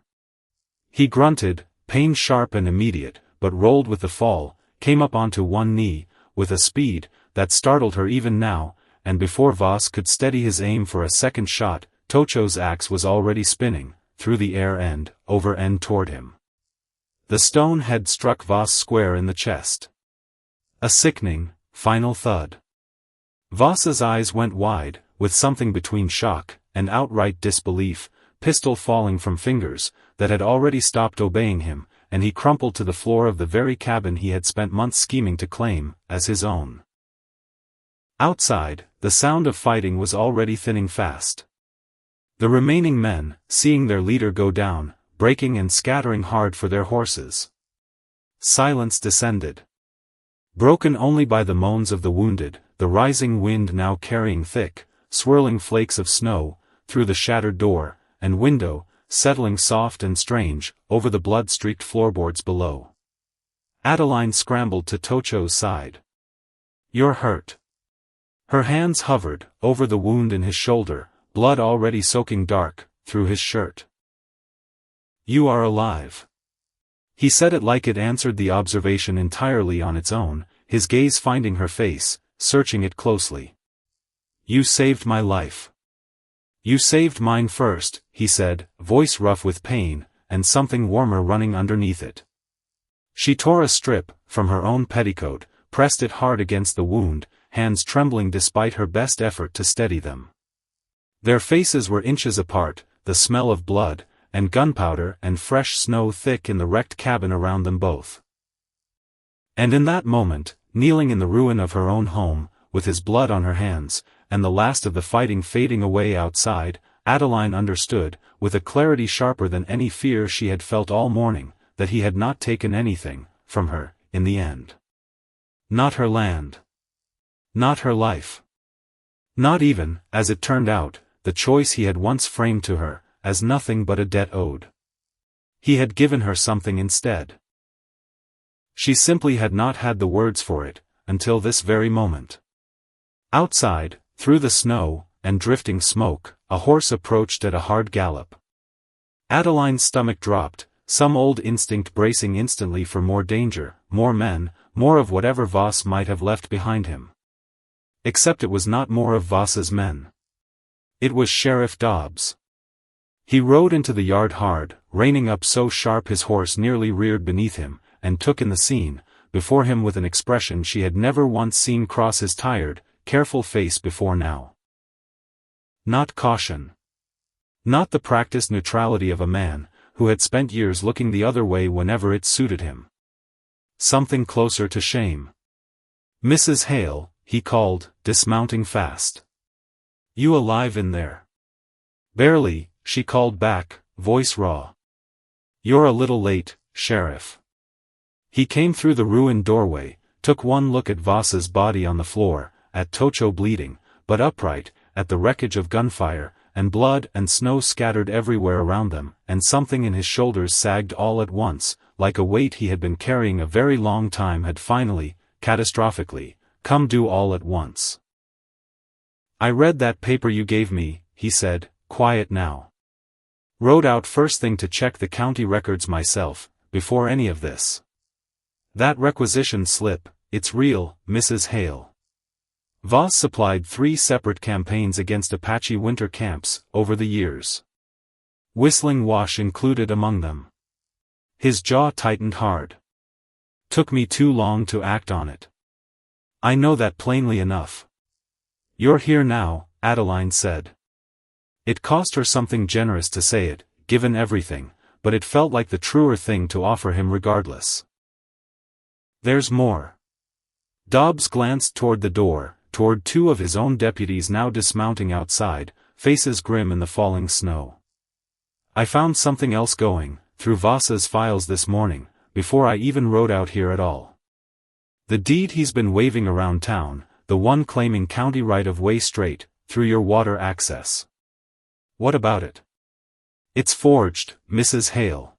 He grunted, pain sharp and immediate, but rolled with the fall, came up onto one knee, with a speed that startled her even now, and before Voss could steady his aim for a second shot, Tocho's axe was already spinning, through the air end, over end toward him. The stone head struck Voss square in the chest. A sickening, final thud. Voss's eyes went wide, with something between shock and outright disbelief, pistol falling from fingers that had already stopped obeying him, and he crumpled to the floor of the very cabin he had spent months scheming to claim as his own. Outside, the sound of fighting was already thinning fast. The remaining men, seeing their leader go down, breaking and scattering hard for their horses. Silence descended. Broken only by the moans of the wounded, the rising wind now carrying thick, swirling flakes of snow, through the shattered door and window, settling soft and strange, over the blood-streaked floorboards below. Adeline scrambled to Tocho's side. "You're hurt." Her hands hovered over the wound in his shoulder, blood already soaking dark through his shirt. "You are alive." He said it like it answered the observation entirely on its own, his gaze finding her face, searching it closely. "You saved my life." "You saved mine first," he said, voice rough with pain, and something warmer running underneath it. She tore a strip from her own petticoat, pressed it hard against the wound, hands trembling despite her best effort to steady them. Their faces were inches apart, the smell of blood and gunpowder and fresh snow thick in the wrecked cabin around them both. And in that moment, kneeling in the ruin of her own home, with his blood on her hands, and the last of the fighting fading away outside, Adeline understood, with a clarity sharper than any fear she had felt all morning, that he had not taken anything from her, in the end. Not her land. Not her life. Not even, as it turned out, the choice he had once framed to her, as nothing but a debt owed. He had given her something instead. She simply had not had the words for it, until this very moment. Outside, through the snow and drifting smoke, a horse approached at a hard gallop. Adeline's stomach dropped, some old instinct bracing instantly for more danger, more men, more of whatever Voss might have left behind him. Except it was not more of Voss's men. It was Sheriff Dobbs. He rode into the yard hard, reining up so sharp his horse nearly reared beneath him, and took in the scene before him with an expression she had never once seen cross his tired, careful face before now. Not caution. Not the practiced neutrality of a man who had spent years looking the other way whenever it suited him. Something closer to shame. "Mrs. Hale," he called, dismounting fast. "You alive in there?" "Barely," she called back, voice raw. "You're a little late, Sheriff." He came through the ruined doorway, took one look at Voss's body on the floor, at Tocho bleeding, but upright, at the wreckage of gunfire, and blood and snow scattered everywhere around them, and something in his shoulders sagged all at once, like a weight he had been carrying a very long time had finally, catastrophically, come due all at once. "I read that paper you gave me," he said, quiet now. "Rode out first thing to check the county records myself, before any of this. That requisition slip, it's real, Mrs. Hale." Voss supplied 3 separate campaigns against Apache winter camps, over the years. Whistling Wash included among them. His jaw tightened hard. "Took me too long to act on it. I know that plainly enough." "You're here now," Adeline said. It cost her something generous to say it, given everything, but it felt like the truer thing to offer him regardless. "There's more." Dobbs glanced toward the door, toward 2 of his own deputies now dismounting outside, faces grim in the falling snow. "I found something else going, through Voss's files this morning, before I even rode out here at all. The deed he's been waving around town, the one claiming county right-of-way straight, through your water access. What about it?" It's forged, Mrs. Hale.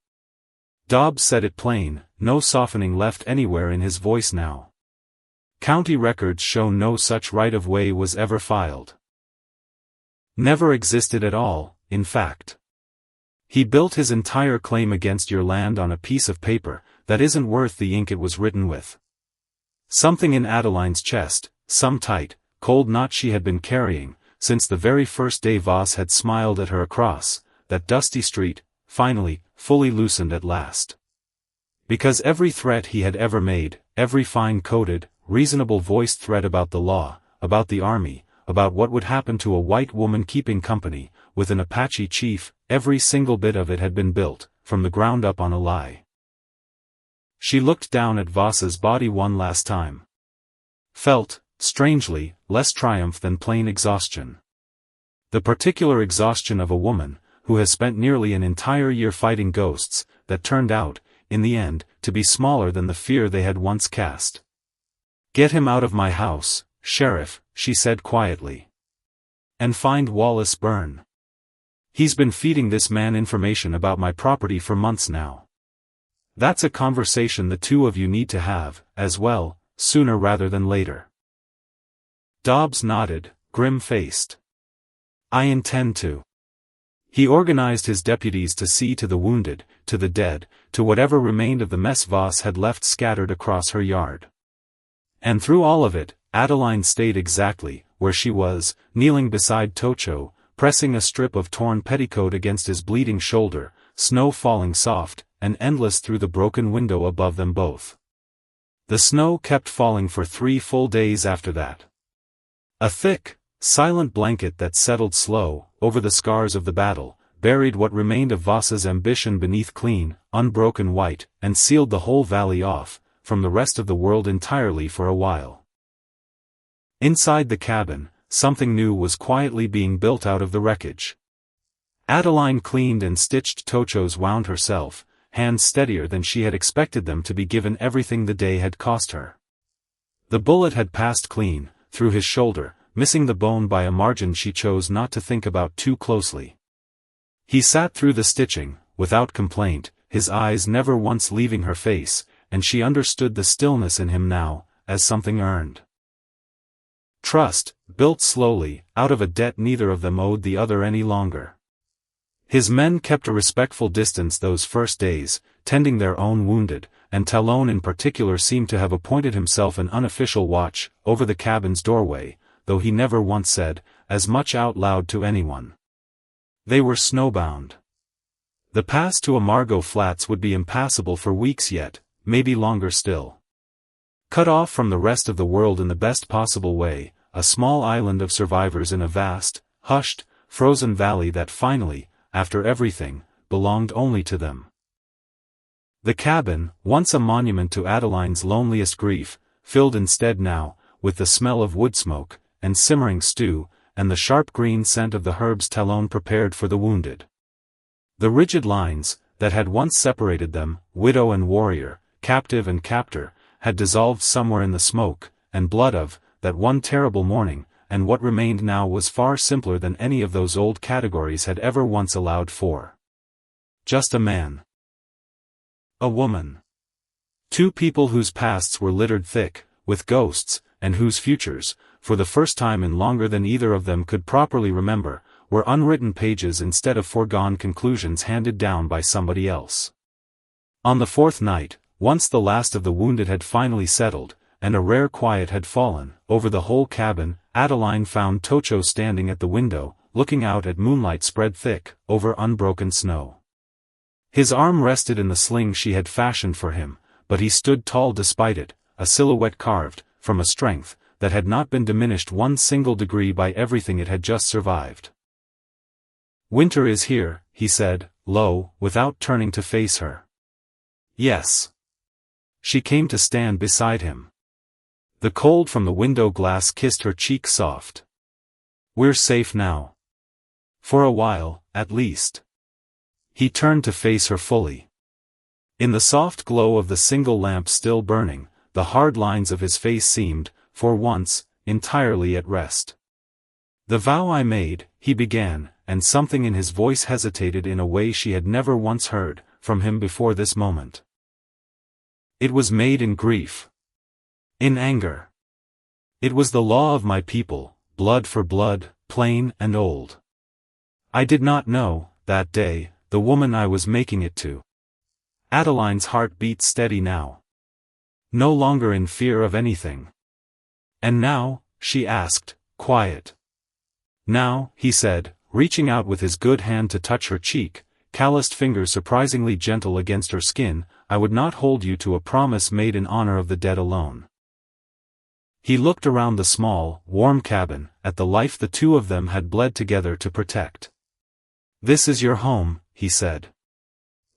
Dobbs said it plain, no softening left anywhere in his voice now. County records show no such right-of-way was ever filed. Never existed at all, in fact. He built his entire claim against your land on a piece of paper that isn't worth the ink it was written with. Something in Adeline's chest, some tight, cold knot she had been carrying, since the very first day Voss had smiled at her across that dusty street, finally, fully loosened at last. Because every threat he had ever made, every fine-coded, reasonable-voiced threat about the law, about the army, about what would happen to a white woman keeping company with an Apache chief, every single bit of it had been built, from the ground up on a lie. She looked down at Voss's body one last time. Felt, strangely, less triumph than plain exhaustion. The particular exhaustion of a woman who has spent nearly an entire year fighting ghosts that turned out, in the end, to be smaller than the fear they had once cast. "Get him out of my house, Sheriff," she said quietly. "And find Wallace Byrne. He's been feeding this man information about my property for months now. That's a conversation the two of you need to have, as well, sooner rather than later." Dobbs nodded, grim-faced. "I intend to." He organized his deputies to see to the wounded, to the dead, to whatever remained of the mess Voss had left scattered across her yard. And through all of it, Adeline stayed exactly where she was, kneeling beside Tocho, pressing a strip of torn petticoat against his bleeding shoulder, snow falling soft and endless through the broken window above them both. The snow kept falling for 3 full days after that. A thick, silent blanket that settled slow over the scars of the battle, buried what remained of Voss's ambition beneath clean, unbroken white, and sealed the whole valley off from the rest of the world entirely for a while. Inside the cabin, something new was quietly being built out of the wreckage. Adeline cleaned and stitched Tocho's wound herself, hands steadier than she had expected them to be given everything the day had cost her. The bullet had passed clean through his shoulder, missing the bone by a margin she chose not to think about too closely. He sat through the stitching, without complaint, his eyes never once leaving her face, and she understood the stillness in him now, as something earned. Trust, built slowly, out of a debt neither of them owed the other any longer. His men kept a respectful distance those first days, tending their own wounded, and Talon in particular seemed to have appointed himself an unofficial watch over the cabin's doorway, though he never once said as much out loud to anyone. They were snowbound. The pass to Amargo Flats would be impassable for weeks yet, maybe longer still. Cut off from the rest of the world in the best possible way, a small island of survivors in a vast, hushed, frozen valley that finally, after everything, belonged only to them. The cabin, once a monument to Adeline's loneliest grief, filled instead now, with the smell of wood smoke, and simmering stew, and the sharp green scent of the herbs Talon prepared for the wounded. The rigid lines, that had once separated them, widow and warrior, captive and captor, had dissolved somewhere in the smoke and blood of that one terrible morning, and what remained now was far simpler than any of those old categories had ever once allowed for. Just a man. A woman. Two people whose pasts were littered thick with ghosts, and whose futures, for the first time in longer than either of them could properly remember, were unwritten pages instead of foregone conclusions handed down by somebody else. On the 4th night, once the last of the wounded had finally settled, and a rare quiet had fallen over the whole cabin, Adeline found Tocho standing at the window, looking out at moonlight spread thick over unbroken snow. His arm rested in the sling she had fashioned for him, but he stood tall despite it, a silhouette carved from a strength that had not been diminished one single degree by everything it had just survived. "Winter is here," he said, low, without turning to face her. "Yes." She came to stand beside him. The cold from the window glass kissed her cheek soft. "We're safe now. For a while, at least." He turned to face her fully. In the soft glow of the single lamp still burning, the hard lines of his face seemed, for once, entirely at rest. "The vow I made," he began, and something in his voice hesitated in a way she had never once heard from him before this moment. It was made in grief. In anger. It was the law of my people, blood for blood, plain and old. I did not know, that day, the woman I was making it to. Adeline's heart beat steady now. No longer in fear of anything. And now, she asked, quiet. Now, he said, reaching out with his good hand to touch her cheek, calloused fingers surprisingly gentle against her skin, I would not hold you to a promise made in honor of the dead alone. He looked around the small, warm cabin, at the life the two of them had bled together to protect. This is your home, he said.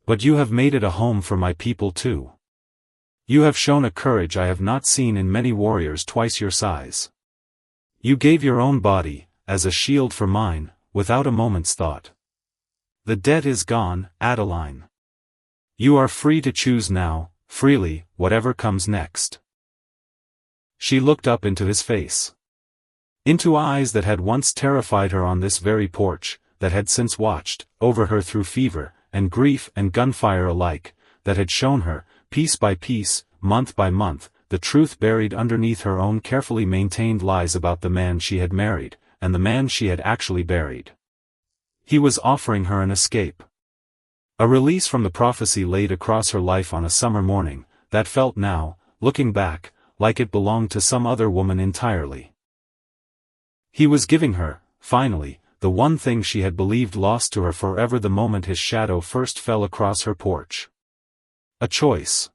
But you have made it a home for my people too. You have shown a courage I have not seen in many warriors twice your size. You gave your own body, as a shield for mine, without a moment's thought. The debt is gone, Adeline. You are free to choose now, freely, whatever comes next. She looked up into his face. Into eyes that had once terrified her on this very porch, that had since watched over her through fever, and grief and gunfire alike, that had shown her, piece by piece, month by month, the truth buried underneath her own carefully maintained lies about the man she had married, and the man she had actually buried. He was offering her an escape. A release from the prophecy laid across her life on a summer morning, that felt now, looking back, like it belonged to some other woman entirely. He was giving her, finally, the one thing she had believed lost to her forever the moment his shadow first fell across her porch. A choice.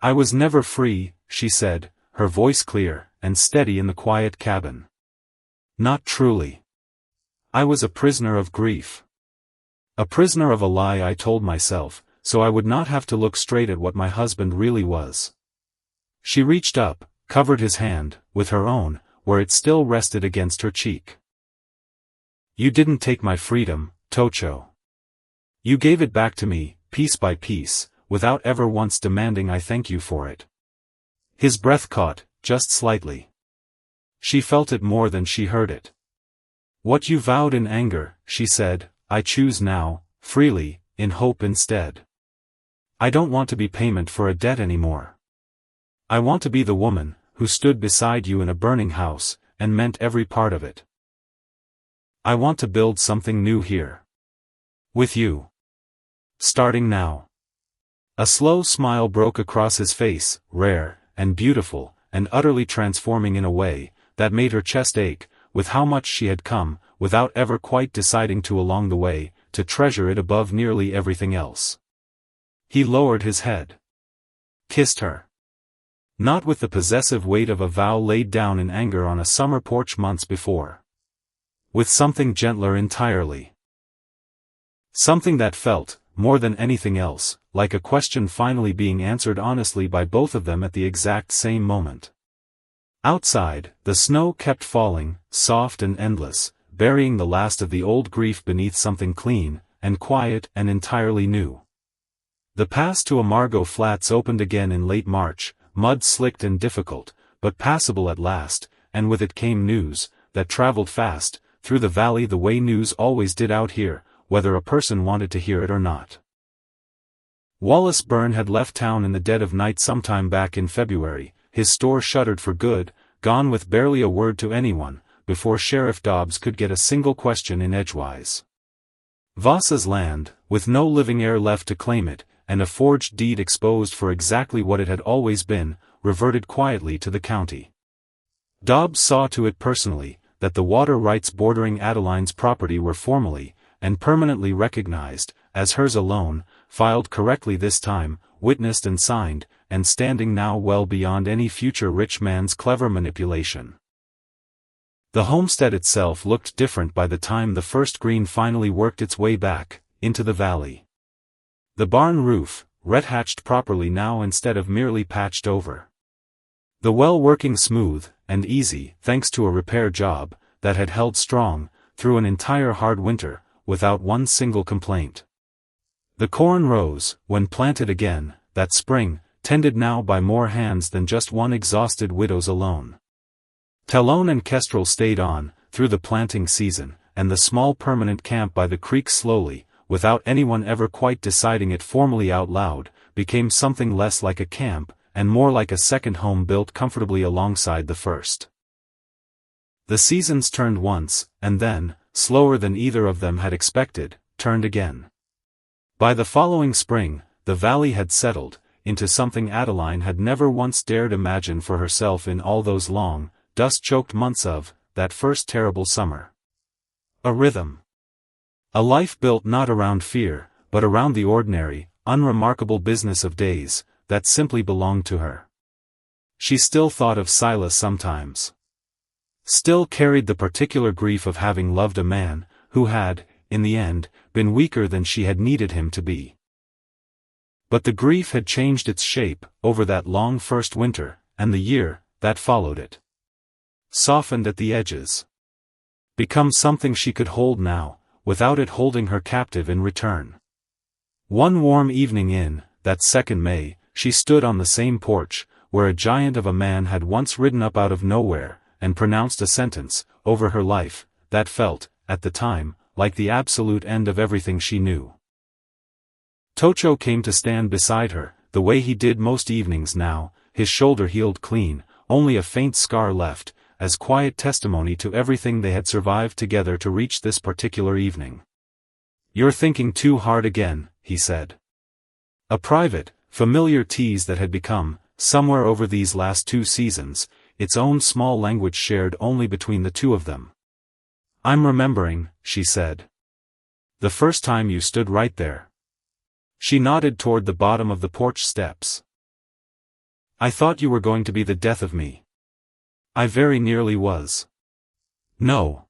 I was never free, she said, her voice clear and steady in the quiet cabin. Not truly. I was a prisoner of grief. A prisoner of a lie I told myself, so I would not have to look straight at what my husband really was. She reached up, covered his hand, with her own, where it still rested against her cheek. You didn't take my freedom, Tocho. You gave it back to me, piece by piece, without ever once demanding I thank you for it. His breath caught, just slightly. She felt it more than she heard it. What you vowed in anger, she said, I choose now, freely, in hope instead. I don't want to be payment for a debt anymore. I want to be the woman, who stood beside you in a burning house, and meant every part of it. I want to build something new here. With you. Starting now. A slow smile broke across his face, rare, and beautiful, and utterly transforming in a way, that made her chest ache, with how much she had come, without ever quite deciding to along the way, to treasure it above nearly everything else. He lowered his head. Kissed her. Not with the possessive weight of a vow laid down in anger on a summer porch months before. With something gentler entirely. Something that felt, more than anything else, like a question finally being answered honestly by both of them at the exact same moment. Outside, the snow kept falling, soft and endless, burying the last of the old grief beneath something clean, and quiet and entirely new. The pass to Amargo Flats opened again in late March, mud-slicked and difficult, but passable at last, and with it came news, that traveled fast, through the valley the way news always did out here, whether a person wanted to hear it or not. Wallace Byrne had left town in the dead of night sometime back in February, his store shuttered for good, gone with barely a word to anyone, before Sheriff Dobbs could get a single question in edgewise. Voss's land, with no living heir left to claim it, and a forged deed exposed for exactly what it had always been, reverted quietly to the county. Dobbs saw to it personally, that the water rights bordering Adeline's property were formally, and permanently recognized, as hers alone, filed correctly this time, witnessed and signed, and standing now well beyond any future rich man's clever manipulation. The homestead itself looked different by the time the first green finally worked its way back, into the valley. The barn roof, red-hatched properly now instead of merely patched over. The well working smooth, and easy, thanks to a repair job, that had held strong, through an entire hard winter, without one single complaint. The corn rose, when planted again, that spring, tended now by more hands than just one exhausted widow's alone. Talon and Kestrel stayed on, through the planting season, and the small permanent camp by the creek slowly, without anyone ever quite deciding it formally out loud, became something less like a camp, and more like a second home built comfortably alongside the first. The seasons turned once, and then, slower than either of them had expected, turned again. By the following spring, the valley had settled into something Adeline had never once dared imagine for herself in all those long, dust-choked months of that first terrible summer. A rhythm. A life built not around fear, but around the ordinary, unremarkable business of days, that simply belonged to her. She still thought of Silas sometimes. Still carried the particular grief of having loved a man, who had, in the end, been weaker than she had needed him to be. But the grief had changed its shape, over that long first winter, and the year that followed it. Softened at the edges. Become something she could hold now, without it holding her captive in return. One warm evening in that second May, she stood on the same porch, where a giant of a man had once ridden up out of nowhere, and pronounced a sentence, over her life, that felt, at the time, like the absolute end of everything she knew. Tocho came to stand beside her, the way he did most evenings now, his shoulder healed clean, only a faint scar left, as quiet testimony to everything they had survived together to reach this particular evening. "You're thinking too hard again," he said. A private, familiar tease that had become, somewhere over these last 2 seasons, its own small language shared only between the two of them. "I'm remembering," she said. "The first time you stood right there." She nodded toward the bottom of the porch steps. "I thought you were going to be the death of me. I very nearly was." "No."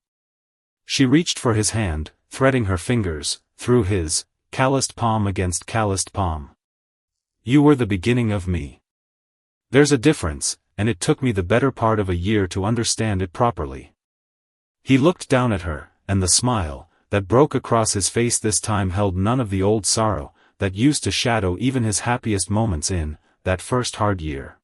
She reached for his hand, threading her fingers through his, calloused palm against calloused palm. "You were the beginning of me. There's a difference, and it took me the better part of a year to understand it properly." He looked down at her, and the smile that broke across his face this time held none of the old sorrow that used to shadow even his happiest moments in that first hard year.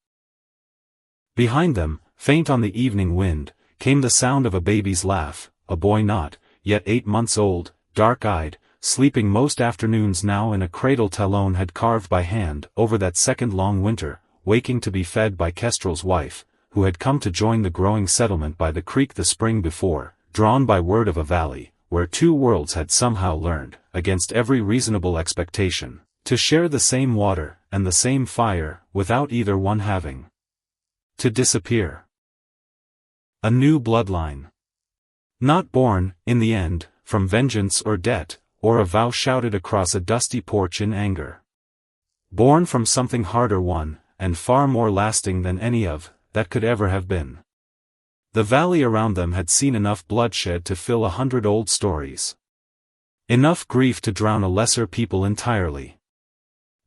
Behind them, faint on the evening wind, came the sound of a baby's laugh, a boy not yet 8 months old, dark-eyed, sleeping most afternoons now in a cradle Talon had carved by hand over that second long winter, waking to be fed by Kestrel's wife, who had come to join the growing settlement by the creek the spring before, drawn by word of a valley, where 2 worlds had somehow learned, against every reasonable expectation, to share the same water and the same fire, without either one having to disappear. A new bloodline. Not born, in the end, from vengeance or debt, or a vow shouted across a dusty porch in anger. Born from something harder won, and far more lasting than any of that could ever have been. The valley around them had seen enough bloodshed to fill 100 old stories. Enough grief to drown a lesser people entirely.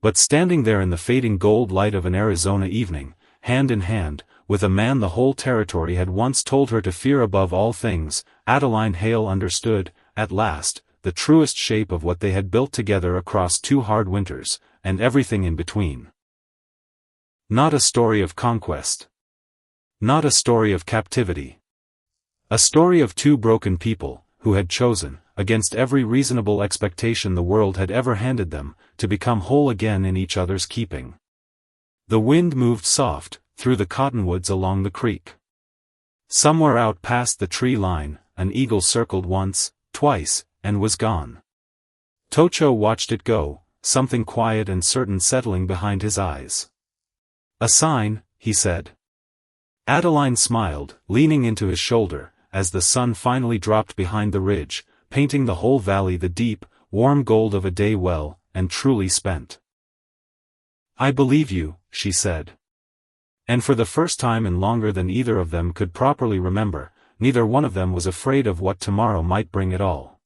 But standing there in the fading gold light of an Arizona evening, hand in hand, with a man the whole territory had once told her to fear above all things, Adeline Hale understood, at last, the truest shape of what they had built together across 2 hard winters, and everything in between. Not a story of conquest. Not a story of captivity. A story of 2 broken people, who had chosen, against every reasonable expectation the world had ever handed them, to become whole again in each other's keeping. The wind moved soft, through the cottonwoods along the creek. Somewhere out past the tree line, an eagle circled once, twice, and was gone. Tocho watched it go, something quiet and certain settling behind his eyes. "A sign," he said. Adeline smiled, leaning into his shoulder, as the sun finally dropped behind the ridge, painting the whole valley the deep, warm gold of a day well and truly spent. "I believe you," she said. And for the first time in longer than either of them could properly remember, neither one of them was afraid of what tomorrow might bring at all.